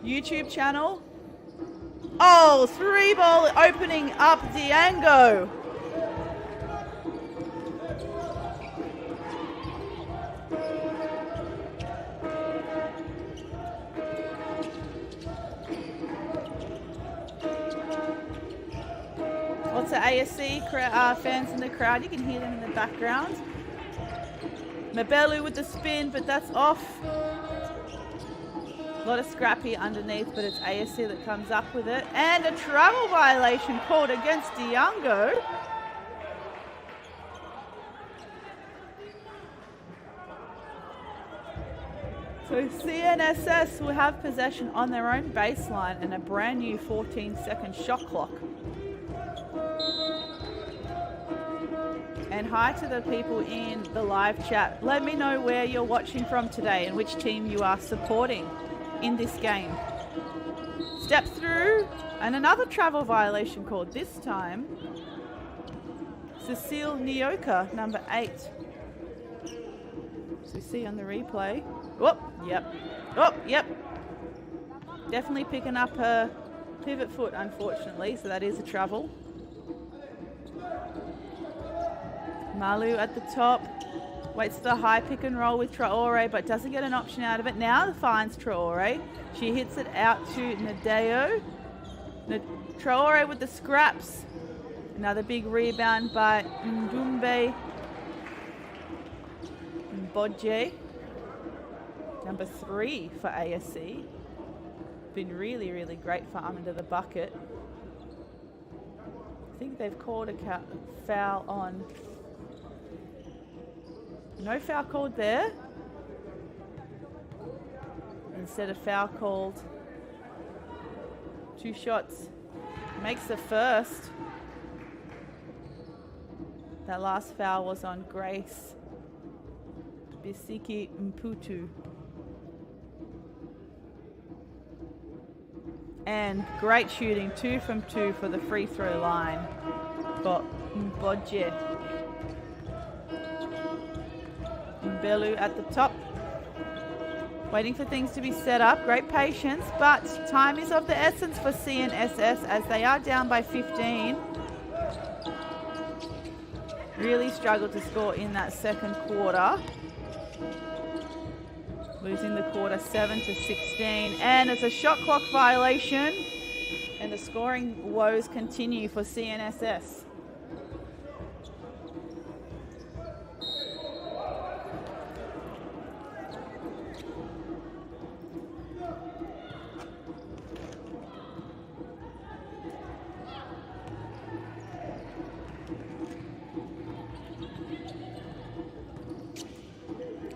YouTube channel. Oh, 3-ball opening up Diango. Lots of ASC fans in the crowd. You can hear them in the background. Mabelu with the spin, but that's off. A lot of scrap here underneath, but it's ASC that comes up with it. And a travel violation called against Diango. So C.N.S.S. will have possession on their own baseline and a brand new 14-second shot clock. And hi to the people in the live chat. Let me know where you're watching from today and which team you are supporting in this game. Step through, and another travel violation called. This time, Cecile Nyoka, number 8. So we see on the replay. Oh, yep. Oh, yep. Definitely picking up her pivot foot, unfortunately, so that is a travel. Malu at the top, waits for the high pick and roll with Traore, but doesn't get an option out of it. Now finds Traore. She hits it out to Nadeo. Traore with the scraps. Another big rebound by Ndumbe Mbodje. Number 3 for ASC. Been really, really great for under the bucket. I think they've called a foul on. No foul called there. Instead of foul called. 2 shots. Makes the first. That last foul was on Grace Bisiki Mputu. And great shooting, 2 from 2 for the free throw line for Mbodje. Mbelu at the top, waiting for things to be set up. Great patience, but time is of the essence for C.N.S.S. as they are down by 15. Really struggled to score in that second quarter. Losing the quarter 7-16, and it's a shot clock violation, and the scoring woes continue for C.N.S.S.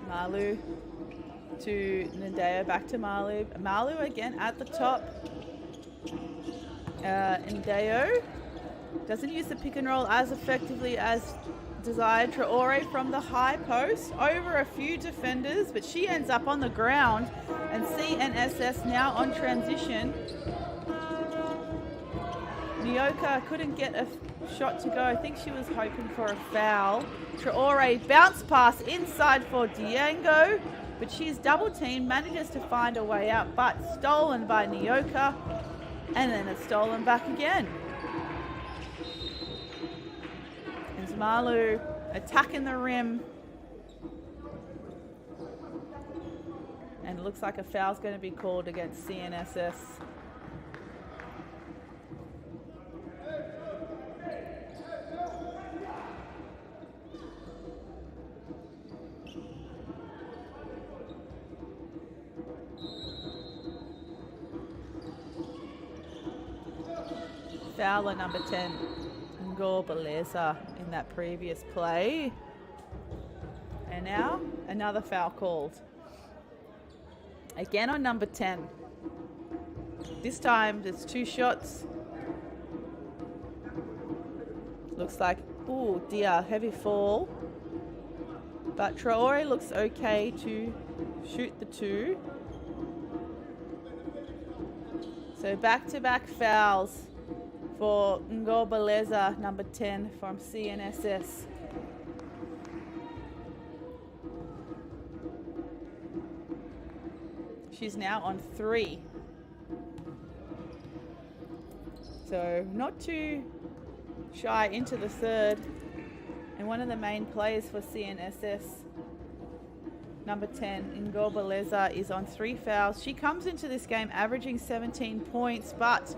Malu to Ndeo, back to Malu. Malu again at the top. Ndeo doesn't use the pick and roll as effectively as desired. Traore from the high post over a few defenders, but she ends up on the ground, and C.N.S.S. now on transition. Nyoka couldn't get a shot to go. I think she was hoping for a foul. Traore bounce pass inside for Diango, but she's double teamed, manages to find a way out, but stolen by Nyoka, and then it's stolen back again. And Malu attacking the rim, and it looks like a foul's going to be called against C.N.S.S. foul on number 10, Ngor Beleza, in that previous play. And now another foul called. Again on number 10. This time there's 2 shots. Looks like, ooh dear, heavy fall. But Traore looks okay to shoot the 2. So back-to-back fouls for Ngor Beleza, number 10 from C.N.S.S. She's now on 3. So not too shy into the third. And one of the main players for C.N.S.S, number 10, Ngor Beleza, is on 3 fouls. She comes into this game averaging 17 points, but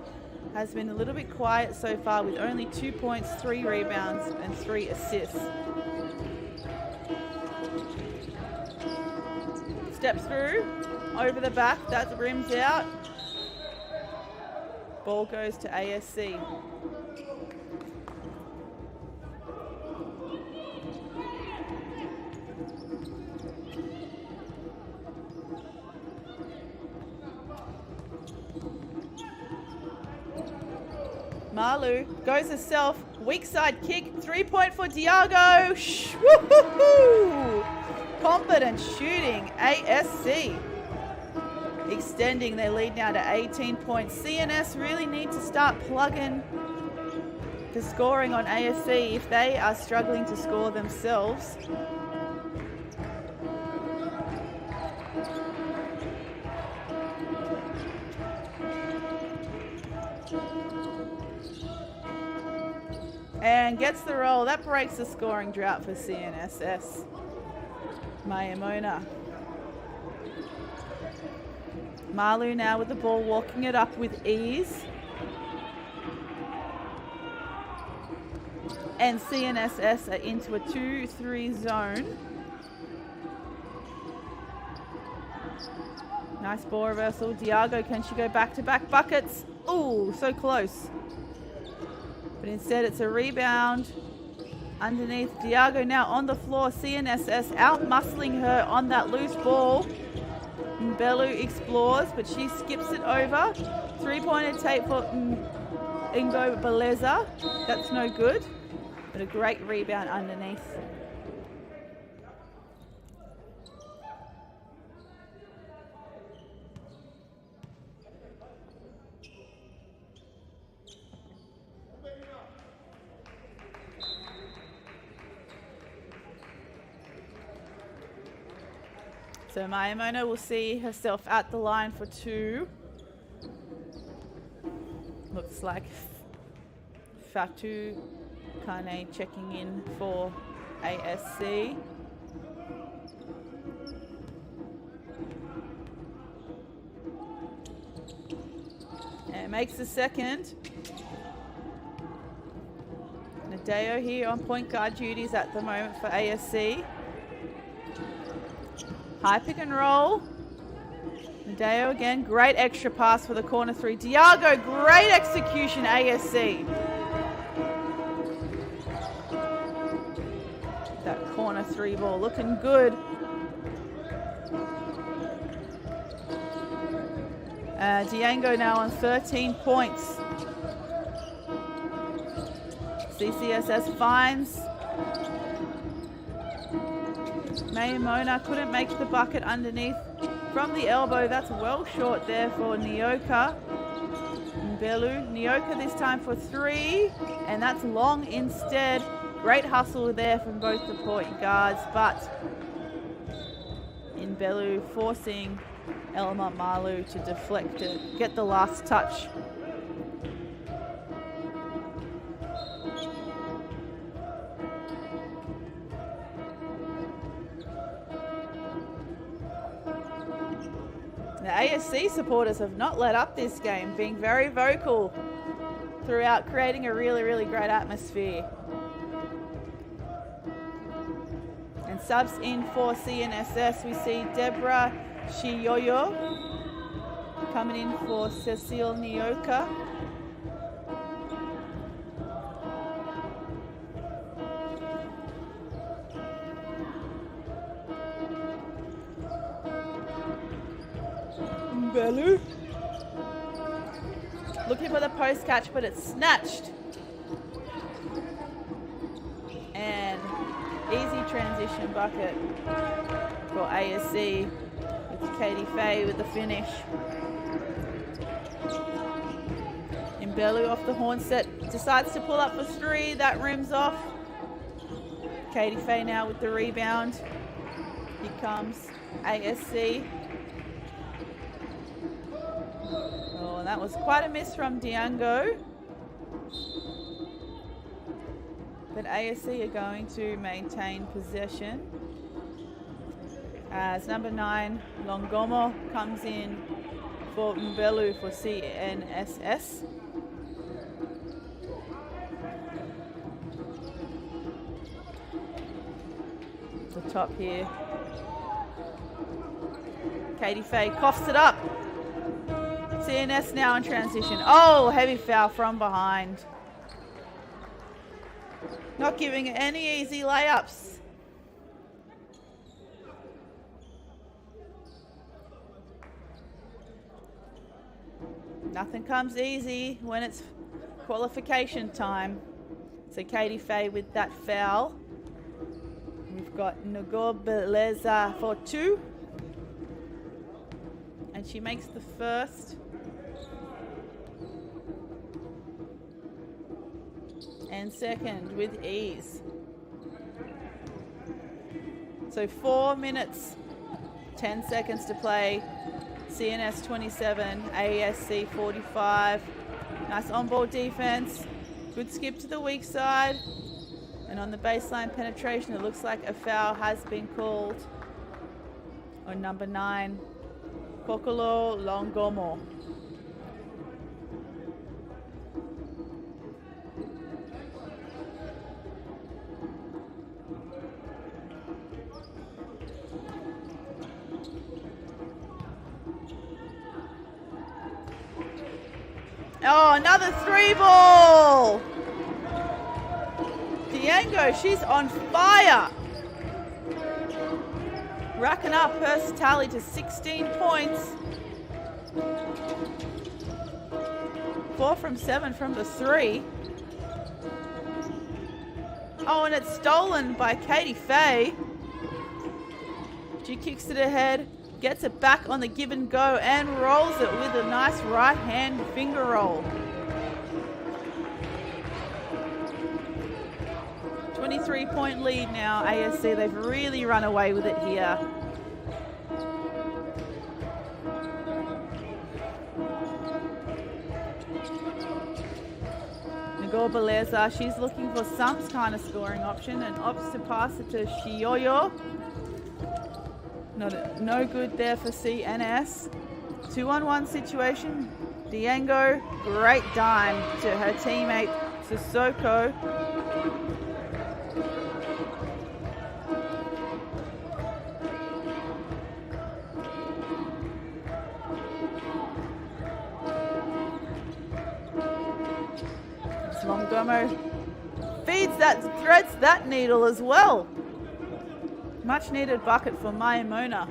has been a little bit quiet so far with only 2 points, 3 rebounds, and 3 assists. Steps through, over the back, that rims out. Ball goes to ASC. Malu goes herself, weak side kick, 3-point for Diago. Woo-hoo-hoo! Confident shooting, ASC. Extending their lead now to 18 points. C.N.S. really need to start plugging the scoring on ASC if they are struggling to score themselves. And gets the roll. That breaks the scoring drought for C.N.S.S. Mayamona. Malu now with the ball, walking it up with ease. And C.N.S.S are into a 2-3 zone. Nice ball reversal. Diago, can she go back-to-back buckets? Ooh, so close. But instead it's a rebound underneath. Diago now on the floor. C.N.S.S out-muscling her on that loose ball. Mbelu explores, but she skips it over. 3-pointer tape for Ngor Beleza. That's no good, but a great rebound underneath. So Mayamona will see herself at the line for 2. Looks like Fatou Kane checking in for ASC. And makes the second. Nadeo here on point guard duties at the moment for ASC. High pick and roll. Nadeo again, great extra pass for the corner 3. Diago, great execution, ASC. That corner 3 ball looking good. Diango now on 13 points. CCSS finds Mayamona, couldn't make the bucket underneath from the elbow. That's well short there for Nyoka. Mbelu. Nyoka this time for 3, and that's long instead. Great hustle there from both the point guards, but Mbelu forcing Elma Malu to deflect it, get the last touch. The ASC supporters have not let up this game, being very vocal throughout, creating a really, really great atmosphere. And subs in for C.N.S.S, we see Deborah Shiyoyo coming in for Cecile Nyoka. Mbelu. Looking for the post catch, but it's snatched. And easy transition bucket for ASC with Katie Fay with the finish. Mbelu off the horn set, decides to pull up for three. That rims off. Katie Fay now with the rebound. Here comes ASC. Oh, that was quite a miss from Diango. But ASC are going to maintain possession as number 9, Longomo, comes in for Mbelu for C.N.S.S. The top here. Katie Fay coughs it up. C.N.S. now in transition. Oh, heavy foul from behind. Not giving it any easy layups. Nothing comes easy when it's qualification time. So Katie Fay with that foul. We've got Ngobeleza for 2. And she makes the first. And second with ease. So 4 minutes, 10 seconds to play. C.N.S. 27, ASC 45. Nice on-ball defense. Good skip to the weak side. And on the baseline penetration, it looks like a foul has been called on number 9, Kokolo Longomo. Oh, another 3-ball. Diango, she's on fire. Racking up her tally to 16 points. 4 from 7 from the 3. Oh, and it's stolen by Katie Fay. She kicks it ahead, gets it back on the give and go, and rolls it with a nice right hand finger roll. 23-point lead now, ASC. They've really run away with it here. Ngobeleza, she's looking for some kind of scoring option and opts to pass it to Shioyo. No good there for C.N.S. 2-on-1 situation. Diango, great dime to her teammate Sissoko. Longomo threads that needle as well. Much needed bucket for Maimona.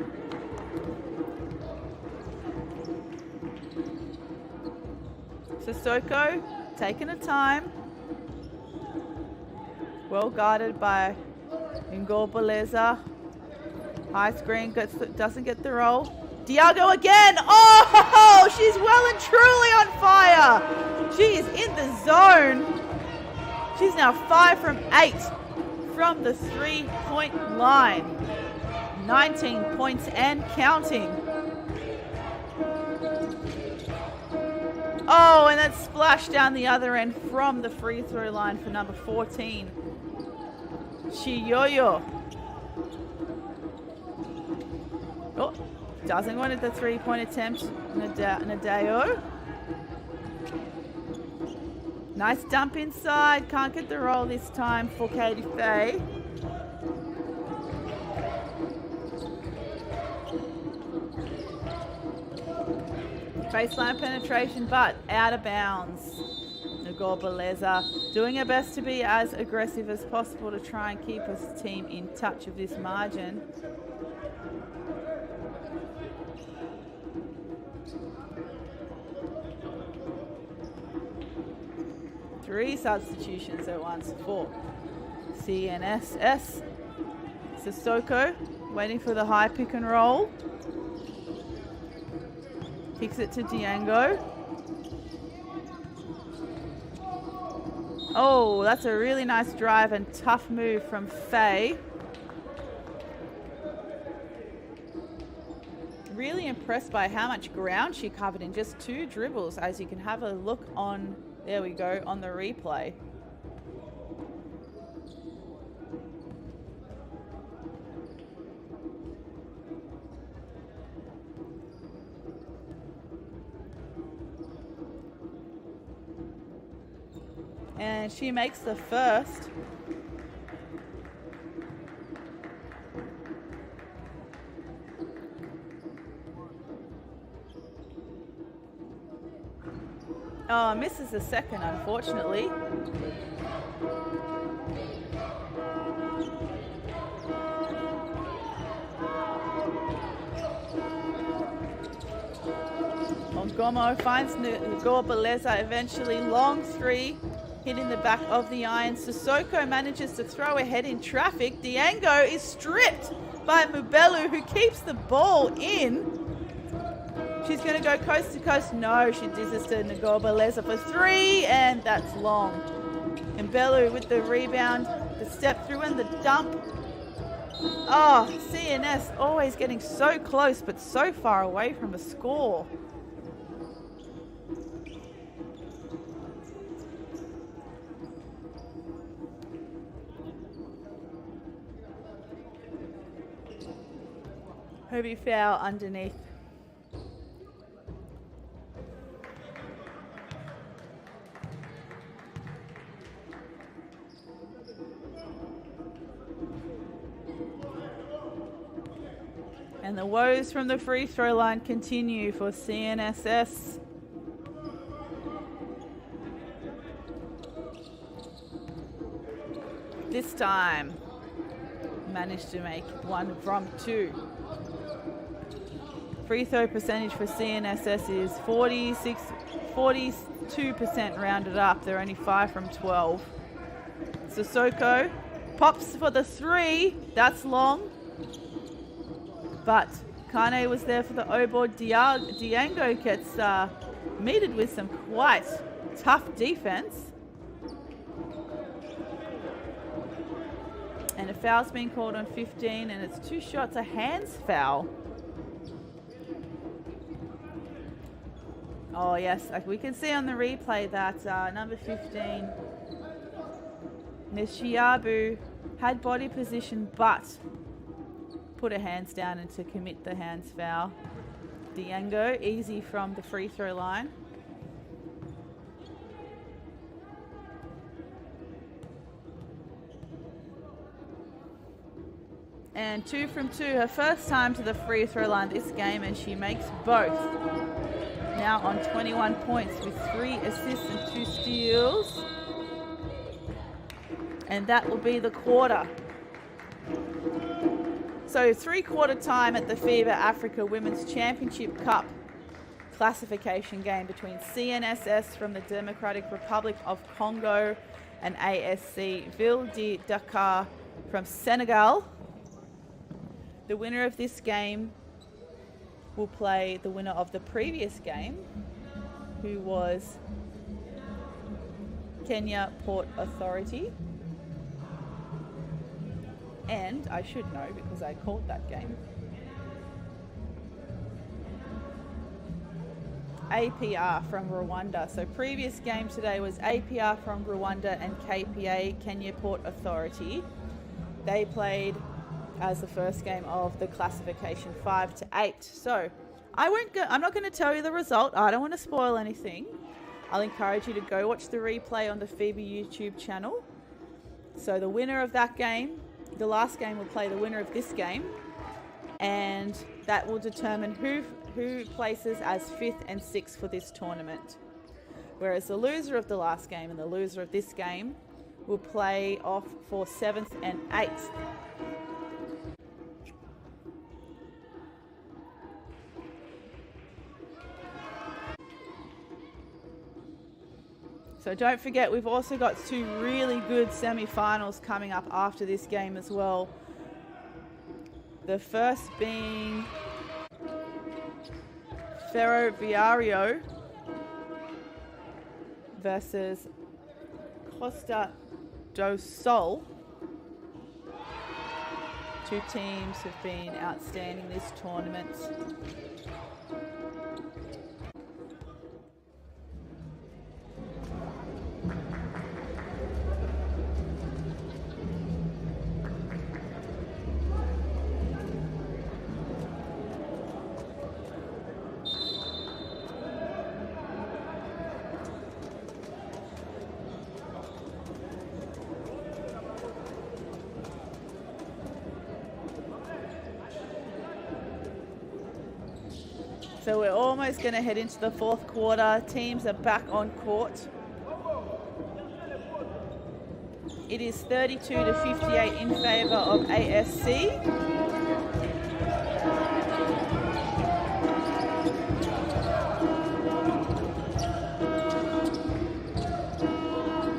Sissoko taking a time. Well guarded by Ngobeleza. High screen doesn't get the roll. Diago again. Oh, she's well and truly on fire. She is in the zone. She's now 5 from 8 from the 3-point line. 19 points and counting. Oh, and that splash down the other end from the free throw line for number 14, Chiyoyo. Oh, doesn't want it, the 3-point attempt, Nadeo. Nice dump inside, can't get the roll this time for Katie Fay. Baseline penetration, but out of bounds. Ngobeleza doing her best to be as aggressive as possible to try and keep his team in touch of this margin. 3 substitutions at once for C.N.S.S. Sissoko waiting for the high pick and roll. Kicks it to Diango. Oh, that's a really nice drive and tough move from Faye. Really impressed by how much ground she covered in just 2 dribbles, as you can have a look on, there we go, on the replay. And she makes the first. Oh, misses the second, unfortunately. Ongomo finds Ngorbaleza eventually. Long 3, hitting the back of the iron. Sissoko manages to throw ahead in traffic. Diango is stripped by Mubelu, who keeps the ball in. She's going to go coast to coast. No, she disses to Ngorbaleza for 3, and that's long. And Belu with the rebound, the step through and the dump. Oh, C.N.S. always getting so close, but so far away from a score. Hobie foul underneath. And the woes from the free throw line continue for C.N.S.S. This time, managed to make 1 from 2. Free throw percentage for C.N.S.S. is 42% rounded up. They're only 5 from 12. Sissoko pops for the 3. That's long. But Kane was there for the O-board. Diango gets meted with some quite tough defense. And a foul's been called on 15, and it's 2 shots, a hands foul. Oh yes, like we can see on the replay that number 15, Nishiabu, had body position but put her hands down and to commit the hands foul. Diango, easy from the free throw line. And 2 from 2, her first time to the free throw line this game, and she makes both. Now on 21 points with 3 assists and 2 steals. And that will be the quarter. So 3/4 time at the FIBA Africa Women's Championship Cup classification game between C.N.S.S. from the Democratic Republic of Congo and ASC Ville de Dakar from Senegal. The winner of this game will play the winner of the previous game, who was Kenya Port Authority. And I should know because I called that game. APR from Rwanda. So previous game today was APR from Rwanda and KPA, Kenya Port Authority. They played as the first game of the classification 5 to 8. So I'm not going to tell you the result. I don't want to spoil anything. I'll encourage you to go watch the replay on the FIBA YouTube channel. So the winner of that game, the last game, will play the winner of this game, and that will determine who places as 5th and 6th for this tournament. Whereas the loser of the last game and the loser of this game will play off for 7th and 8th. So don't forget, we've also got 2 really good semi-finals coming up after this game as well. The first being Ferroviario versus Costa do Sol. 2 teams have been outstanding this tournament. So we're almost going to head into the 4th quarter. Teams are back on court. It is 32 to 58 in favor of ASC.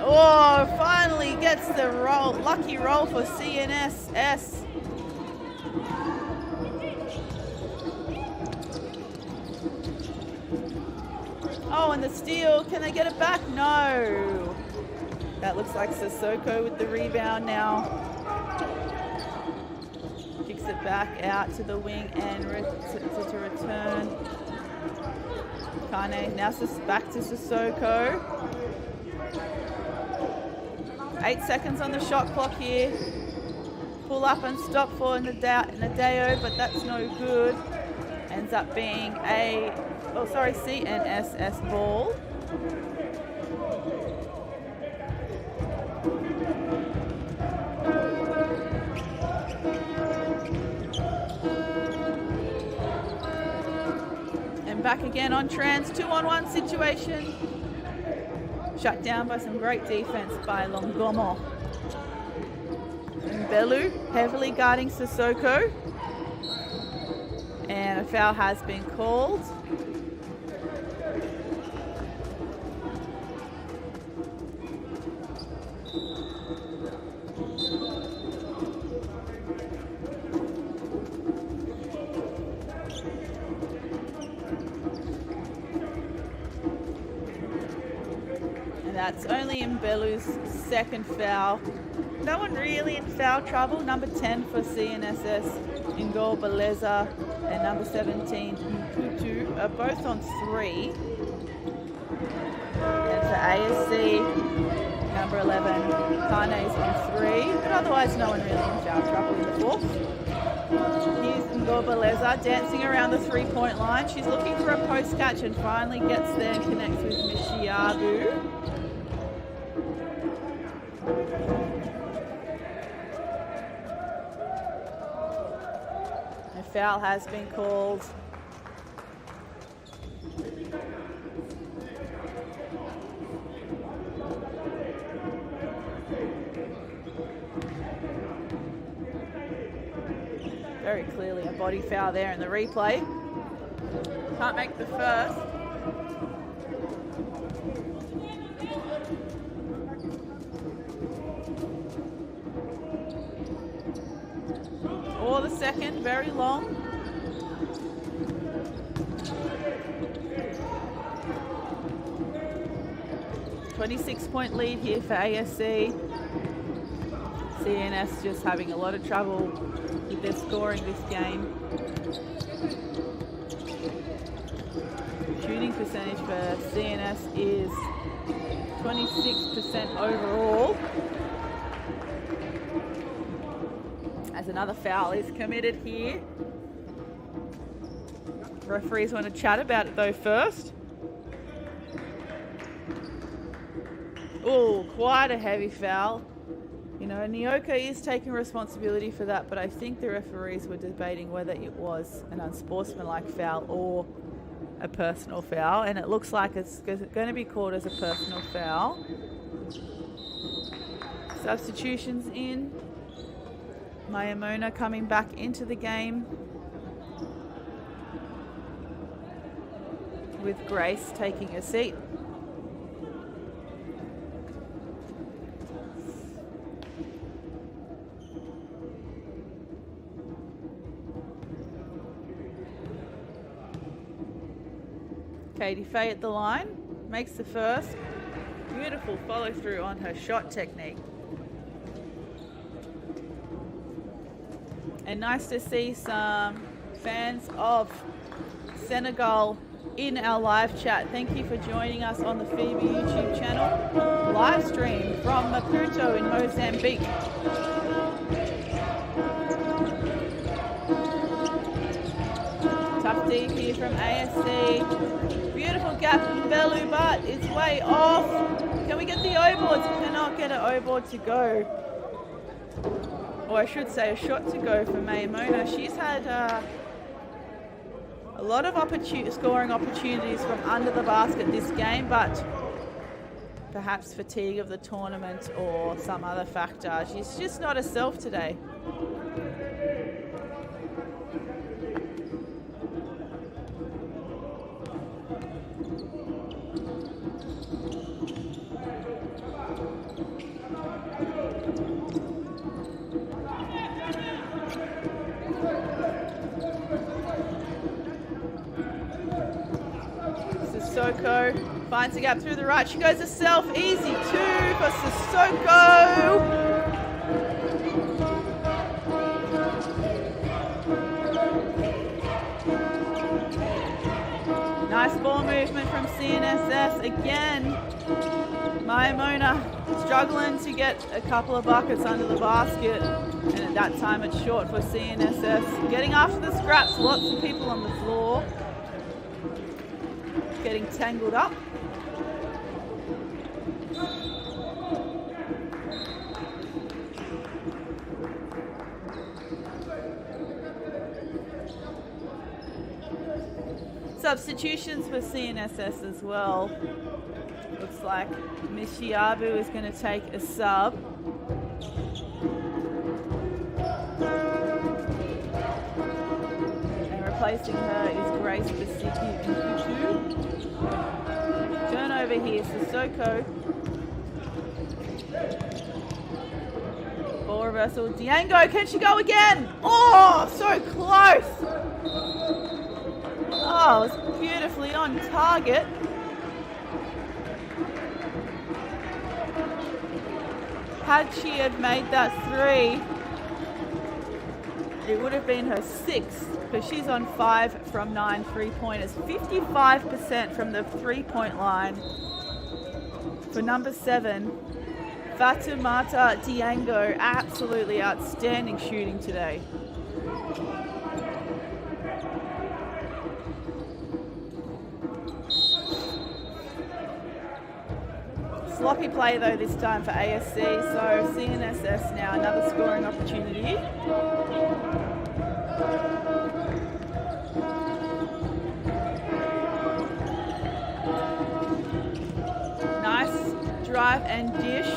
Oh, finally gets the roll, lucky roll for C.N.S.S. Oh, and the steal. Can they get it back? No. That looks like Sissoko with the rebound now. Kicks it back out to the wing and to return. Kane now back to Sissoko. 8 seconds on the shot clock here. Pull up and stop for Nadeo, but that's no good. Ends up being a C.N.S.S. ball. And back again on trans, 2-on-1 situation. Shut down by some great defense by Longomo. And Belu heavily guarding Sissoko. And a foul has been called. That's only in Belu's 2nd foul. No one really in foul trouble. Number 10 for C.N.S.S. Ingol Beleza and number 17 Mputu are both on 3. And for ASC, number 11 Kane's on 3. But otherwise no one really in foul trouble in the 4th. Here's Ingol Beleza dancing around the 3-point line. She's looking for a post catch and finally gets there and connects with Mishiabu. A foul has been called. Very clearly a body foul there in the replay. Can't make the first. Or the second, very long. .26 lead here for ASC. C.N.S. just having a lot of trouble with their scoring this game. Shooting percentage for C.N.S. is 26% overall. As another foul is committed here. Referees want to chat about it though first. Oh, quite a heavy foul. You know, Nyoka is taking responsibility for that, but I think the referees were debating whether it was an unsportsmanlike foul or a personal foul, and it looks like it's going to be called as a personal foul. Substitutions in. Mayamona coming back into the game with Grace taking a seat. Katie Fay at the line. Makes the first. Beautiful follow through on her shot technique. And nice to see some fans of Senegal in our live chat. Thank you for joining us on the FIBA YouTube channel. Live stream from Maputo in Mozambique. Tough deep here from ASC. Beautiful gap from Belu, but it's way off. Can we get the O-board? Cannot get an O-board to go. Or I should say a shot to go for Maimona. She's had a lot of scoring opportunities from under the basket this game, but perhaps fatigue of the tournament or some other factor. She's just not herself today. Sissoko finds a gap through the right. She goes herself. Easy two for Sissoko. Nice ball movement from C.N.S.S. again. Maimona struggling to get a couple of buckets under the basket. And at that time it's short for C.N.S.S. Getting after the scraps. Lots of people on the floor. Getting tangled up. Substitutions for C.N.S.S. as well. Looks like Miss Shiabu is going to take a sub. And replacing her is Grace Basiki Nkutu. Turnover here, Sissoko. Ball reversal, Diango, can she go again? Oh, so close. Oh, it was beautifully on target. Had she had made that three, it would have been her sixth, because she's on 5 from 9 3-pointers. 55% from the 3-point line for number 7, Fatoumata Diango. Absolutely outstanding shooting today. Sloppy play though this time for ASC, so C.N.S.S. now another scoring opportunity. Nice drive and dish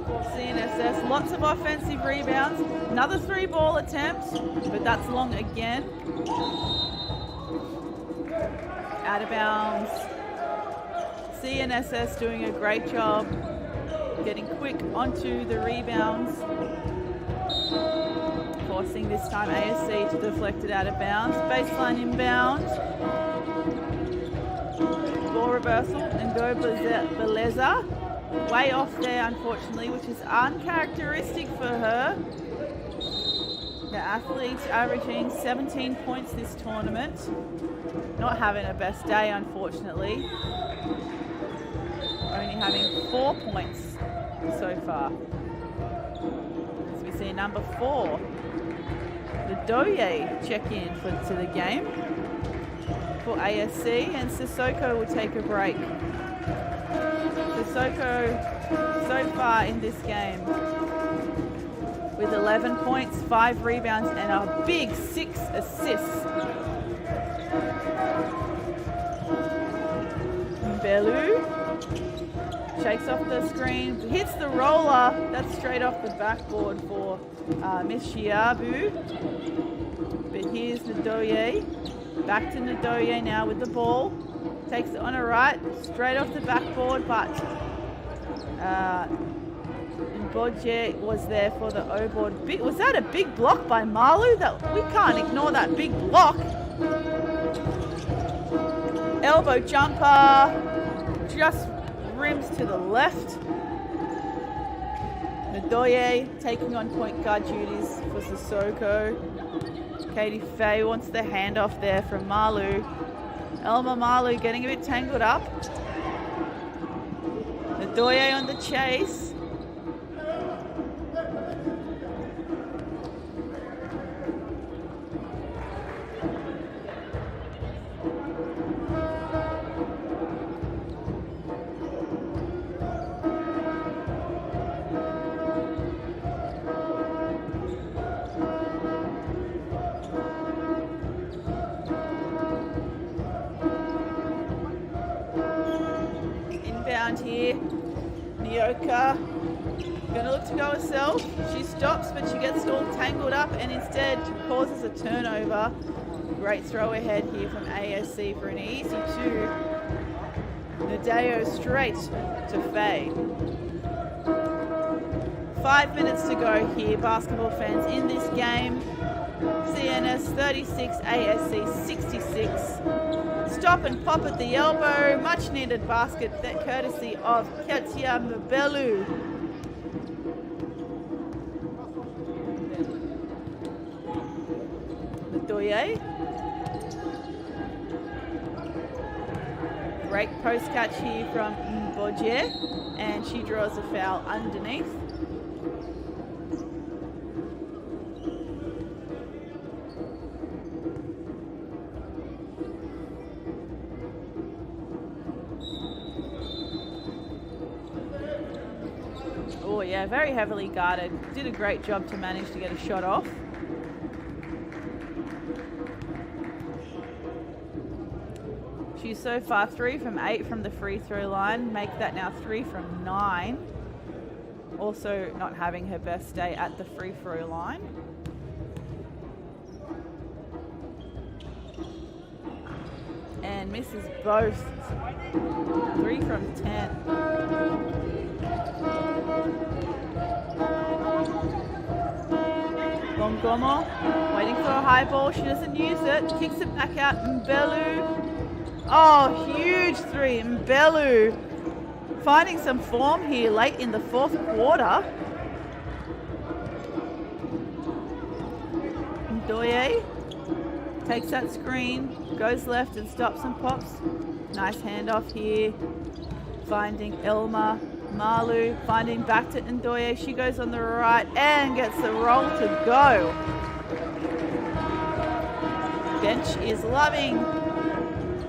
for C.N.S.S. Lots of offensive rebounds. Another 3-ball attempt, but that's long again. Out of bounds. C.N.S.S. doing a great job getting quick onto the rebounds. Forcing this time ASC to deflect it out of bounds. Baseline inbound. Ball reversal and go Beleza. Way off there, unfortunately, which is uncharacteristic for her. The athletes averaging 17 points this tournament. Not having her best day, unfortunately. Only having 4 points so far. As we see number 4, the Doye check in to the game for ASC, and Sissoko will take a break. Sissoko so far in this game with 11 points, 5 rebounds, and a big 6 assists. Belu shakes off the screen, hits the roller. That's straight off the backboard for Miss Shiabu. But here's Ndoye. Back to Ndoye now with the ball. Takes it on her right, straight off the backboard, but Mbodje was there for the O-board. Was that a big block by Malu? We can't ignore that big block. elbow jumper. Just rims to the left. Ndoye taking on point guard duties for Sissoko. Katie Faye wants the handoff there from Malu. Elma Malu getting a bit tangled up. Ndoye on the chase. Here, Nyoka gonna look to go herself. She stops, but she gets all tangled up and instead causes a turnover. Great throw ahead here from ASC for an easy 2. Nadeo straight to Faye. 5 minutes to go here, basketball fans, in this game. C.N.S. 36, ASC 66. Stop and pop at the elbow. Much needed basket courtesy of Ketia Mbelu. Ndoye. Great post catch here from Mbodje, and she draws a foul underneath. Oh yeah, very heavily guarded. Did a great job to manage to get a shot off. She's so far 3 from 8 from the free throw line. Make that now 3 from 9. Also not having her best day at the free throw line. And misses both. 3 from 10. Longomo waiting for a high ball. She doesn't use it. Kicks it back out. Mbelu. Oh, huge 3. Mbelu finding some form here late in the 4th quarter. Ndoye takes that screen, goes left and stops and pops. Nice handoff here. Finding Elma Malu, finding back to Ndoye. She goes on the right and gets the roll to go. Bench is loving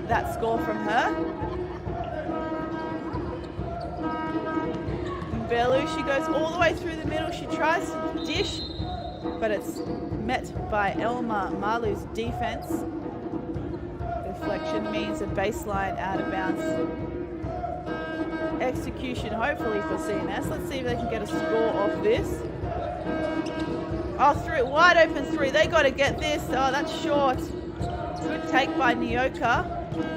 that score from her. Mbelu, she goes all the way through the middle. She tries to dish, but it's met by Elma Malu's defense. Deflection means a baseline out of bounds execution, hopefully for C.N.S. Let's see if they can get a score off this. Oh, wide open 3. They got to get this. Oh, that's short. Good take by Nyoka.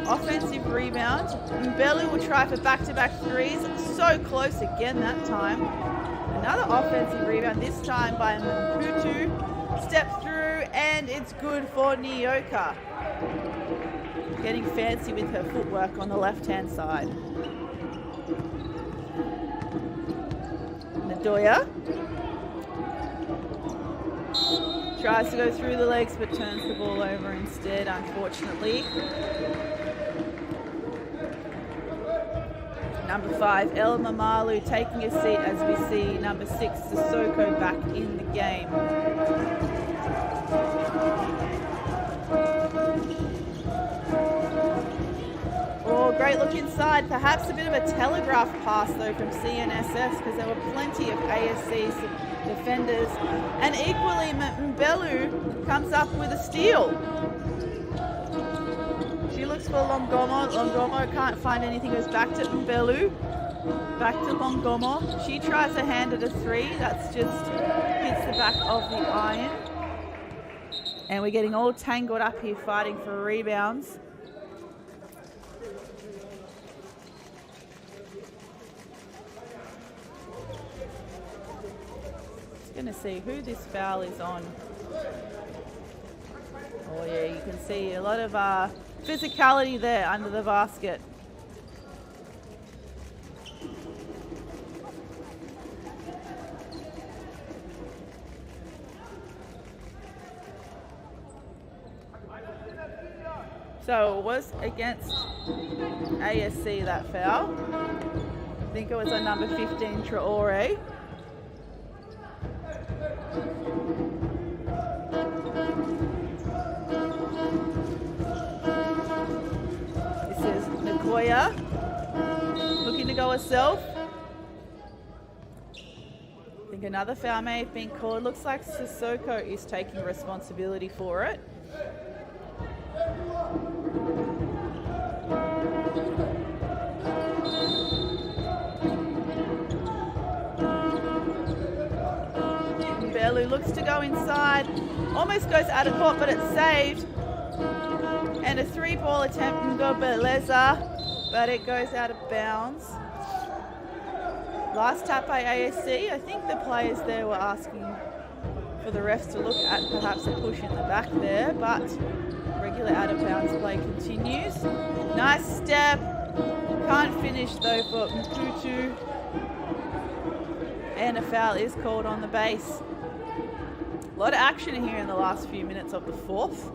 Offensive rebound. Mbelu will try for back-to-back 3s. So close again that time. Another offensive rebound, this time by Maputo. Step through, and it's good for Nyoka. Getting fancy with her footwork on the left-hand side. Ndoye tries to go through the legs but turns the ball over instead, unfortunately. Number 5, Elma Malu taking a seat as we see number 6, Sissoko, back in the game. Oh, great look inside. Perhaps a bit of a telegraph pass though from C.N.S.S. because there were plenty of ASC's defenders. And equally, Mbelu comes up with a steal. She looks for Longomo. Longomo can't find anything. Goes back to Mbelu. Back to Longomo. She tries to hand it a 3. That's just hits the back of the iron. And we're getting all tangled up here fighting for rebounds. Going to see who this foul is on. Oh yeah, you can see a lot of physicality there under the basket. So it was against ASC, that foul. I think it was on number 15, Traore. This is Nakoya looking to go herself. I think another foul may have been called. Looks like Sissoko is taking responsibility for it. Belu looks to go inside, almost goes out of court, but it's saved. And a 3-ball attempt from Gobeleza, but it goes out of bounds. Last tap by ASC. I think the players there were asking for the refs to look at perhaps a push in the back there, but regular out of bounds play continues. Nice step. Can't finish though for Mputu. And a foul is called on the base. A lot of action here in the last few minutes of the fourth.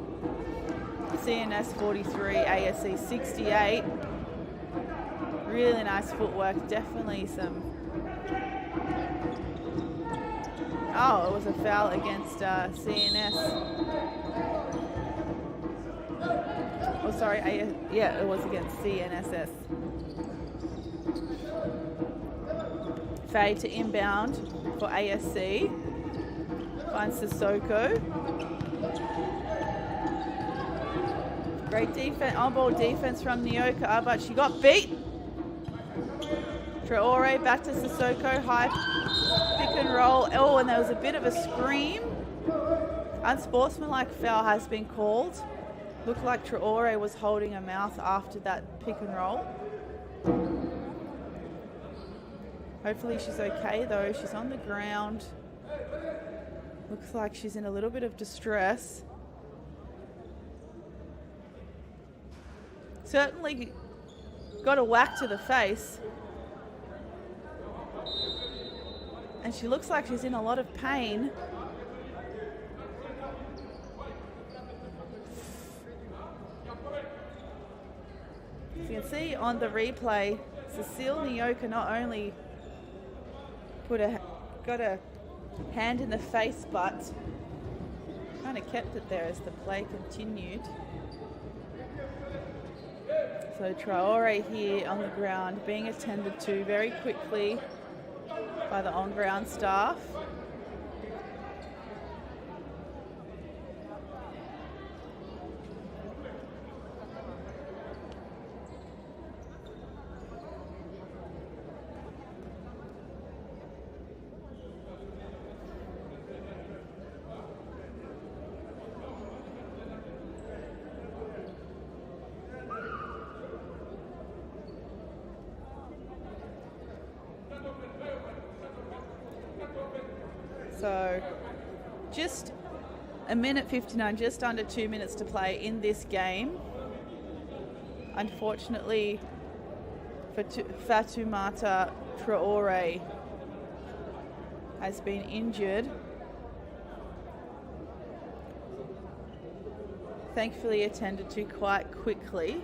C.N.S. 43, ASC 68. Really nice footwork. Definitely some... Oh, it was a foul against C.N.S. Oh, sorry. Yeah, it was against C.N.S.S. Fade to inbound for ASC. Finds Sissoko. Great defense, on-ball defense from Nyoka, but she got beat. Traore back to Sissoko, high pick and roll. Oh, and there was a bit of a scream. Unsportsmanlike foul has been called. Looked like Traore was holding her mouth after that pick and roll. Hopefully she's okay though. She's on the ground. Looks like she's in a little bit of distress. Certainly got a whack to the face. And she looks like she's in a lot of pain. As you can see on the replay, Cecile Nyoka not only got a hand in the face, but kind of kept it there as the play continued. So Traore here on the ground being attended to very quickly by the on-ground staff. So just a minute 59, just under 2 minutes to play in this game. Unfortunately for Fatoumata Traore has been injured. Thankfully attended to quite quickly.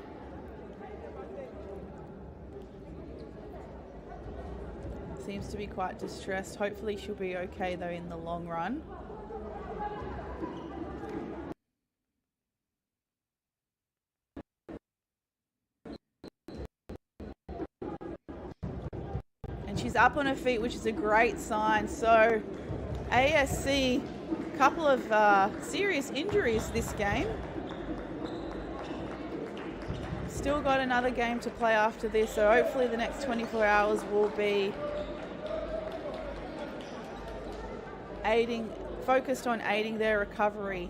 Seems to be quite distressed. Hopefully she'll be okay though in the long run. And she's up on her feet, which is a great sign. So ASC, a couple of serious injuries this game. Still got another game to play after this, so hopefully the next 24 hours will be focused on aiding their recovery.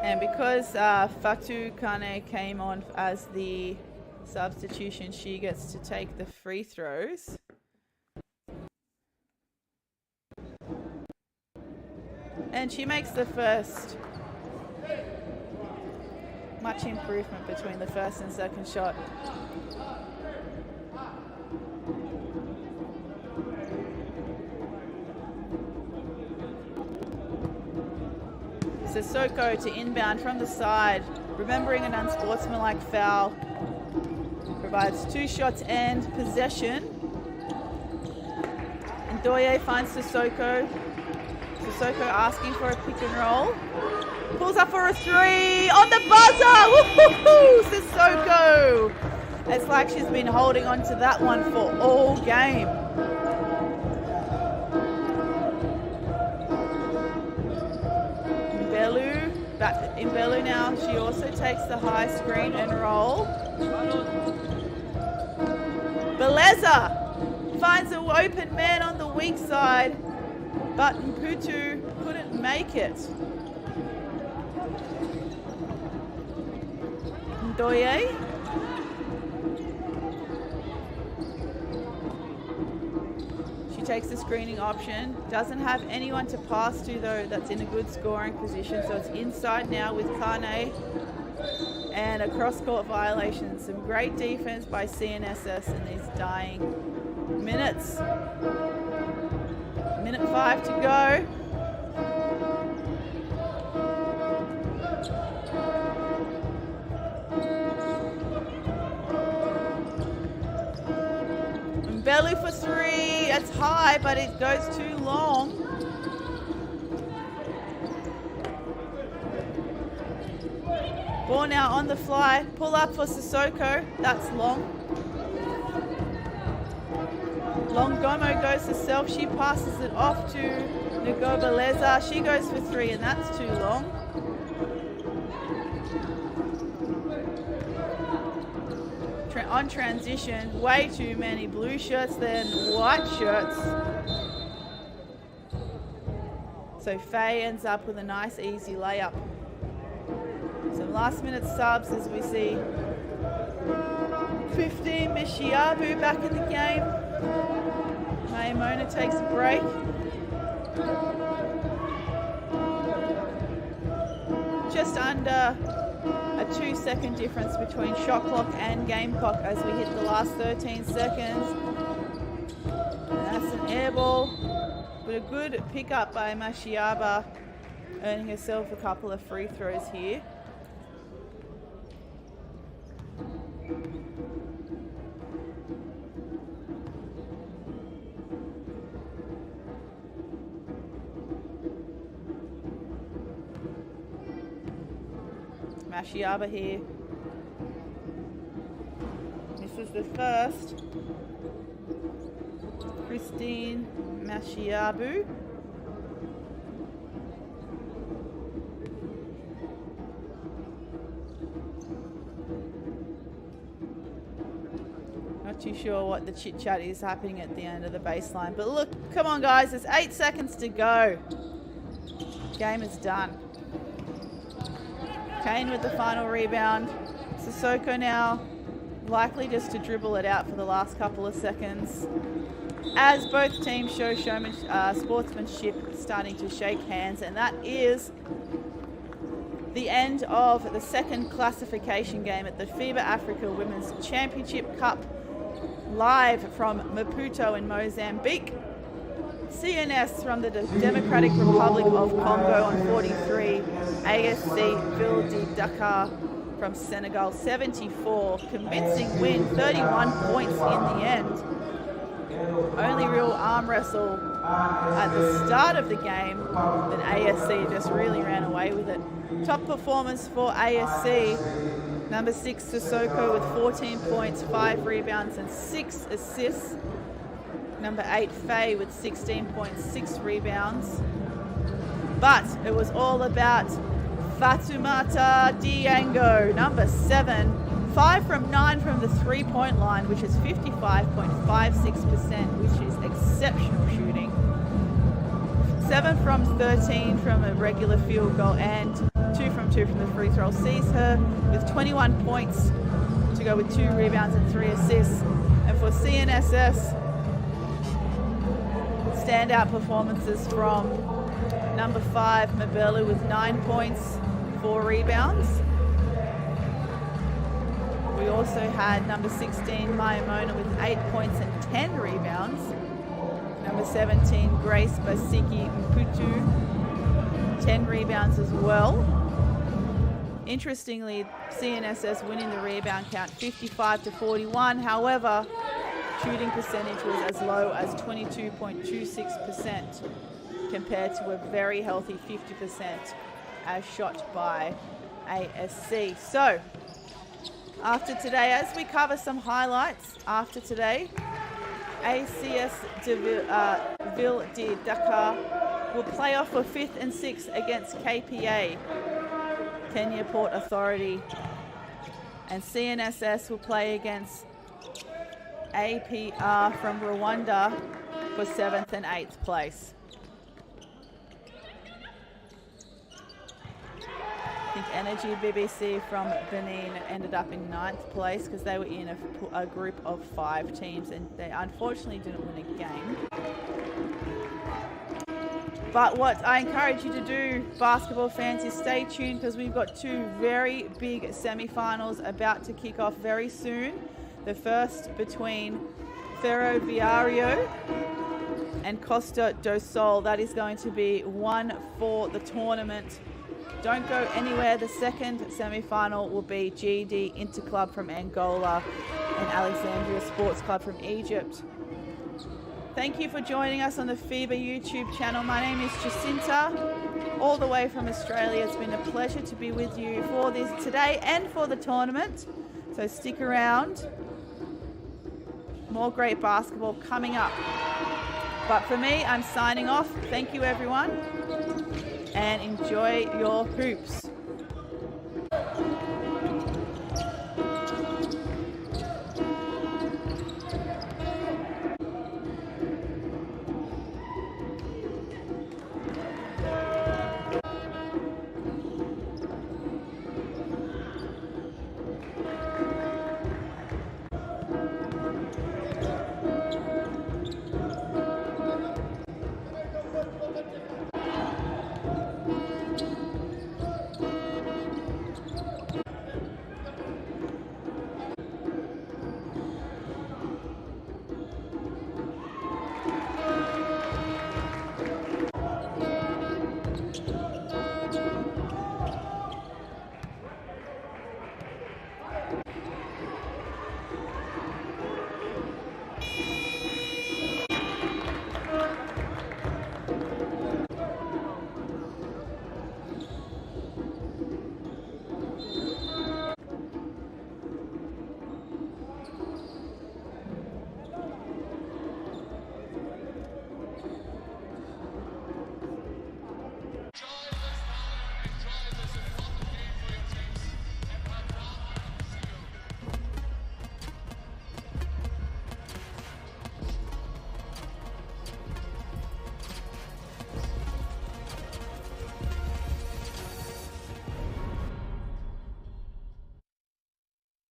And because Fatou Kane came on as the substitution, she gets to take the free throws. And she makes the first. Much improvement between the first and second shot. Sissoko to inbound from the side, remembering an unsportsmanlike foul. Provides 2 shots and possession. And Ndoye finds Sissoko. Sissoko asking for a pick and roll. Pulls up for a 3 on the buzzer. Woo-hoo-hoo! Sissoko. It's like she's been holding on to that one for all game. Mbelu now, she also takes the high screen and roll. Beleza finds an open man on the weak side, but Mputu couldn't make it. Ndoye. She takes the screening option. Doesn't have anyone to pass to though that's in a good scoring position. So it's inside now with Kane. And a cross-court violation. Some great defense by C.N.S.S. in these dying minutes. Minute 5 to go. Mbelu for 3. It's high, but it goes too long. Ball now on the fly. Pull up for Sissoko. That's long. Longomo goes herself. She passes it off to Ngobeleza. She goes for 3, and that's too long. On transition, way too many blue shirts than white shirts. So Faye ends up with a nice easy layup. Some last minute subs as we see 15 Mishiabu back in the game. Maimona takes a break. Just under a 2-second difference between shot clock and game clock as we hit the last 13 seconds. And that's an air ball, but a good pickup by Mashiaba, earning herself a couple of free throws here. Mashiaba here. This is the first. Christine Mashiabu. Not too sure what the chit chat is happening at the end of the baseline, but look, come on guys, there's 8 seconds to go. Game is done. Kane with the final rebound. Sissoko now likely just to dribble it out for the last couple of seconds. As both teams show sportsmanship, starting to shake hands, and that is the end of the second classification game at the FIBA Africa Women's Championship Cup, live from Maputo in Mozambique. C.N.S.S from the Democratic Republic of Congo on 43. ASC Ville de Dakar from Senegal 74. Convincing win, 31 points in the end. Only real arm wrestle at the start of the game, then ASC just really ran away with it. Top performance for ASC. Number 6 Sissoko with 14 points, 5 rebounds and 6 assists. Number 8, Faye with 16 points, 6 rebounds. But it was all about Fatoumata Diango, number 7, 5 from 9 from the 3-point line, which is 55.56%, which is exceptional shooting. 7 from 13 from a regular field goal and 2 from 2 from the free throw, sees her with 21 points to go with 2 rebounds and 3 assists. And for C.N.S.S, standout performances from number 5, Mabelu, with 9 points, 4 rebounds. We also had number 16, Mayamona, with 8 points and 10 rebounds. Number 17, Grace Basiki Mputu, 10 rebounds as well. Interestingly, C.N.S.S winning the rebound count 55-41. However, shooting percentage was as low as 22.26% compared to a very healthy 50% as shot by ASC. So, after today, as we cover some highlights after today, ASC Ville de Dakar will play off for 5th and 6th against KPA, Kenya Port Authority, and C.N.S.S will play against APR from Rwanda for 7th and 8th place. I think Energy BBC from Benin ended up in 9th place because they were in a group of 5 teams and they unfortunately didn't win a game. But what I encourage you to do, basketball fans, is stay tuned because we've got 2 very big semi-finals about to kick off very soon. The first between Ferroviario and Costa do Sol. That is going to be one for the tournament. Don't go anywhere. The second semi-final will be GD Interclub from Angola and Alexandria Sports Club from Egypt. Thank you for joining us on the FIBA YouTube channel. My name is Jacinta, all the way from Australia. It's been a pleasure to be with you for this today and for the tournament. So stick around. More great basketball coming up. But for me, I'm signing off. Thank you, everyone, and enjoy your hoops.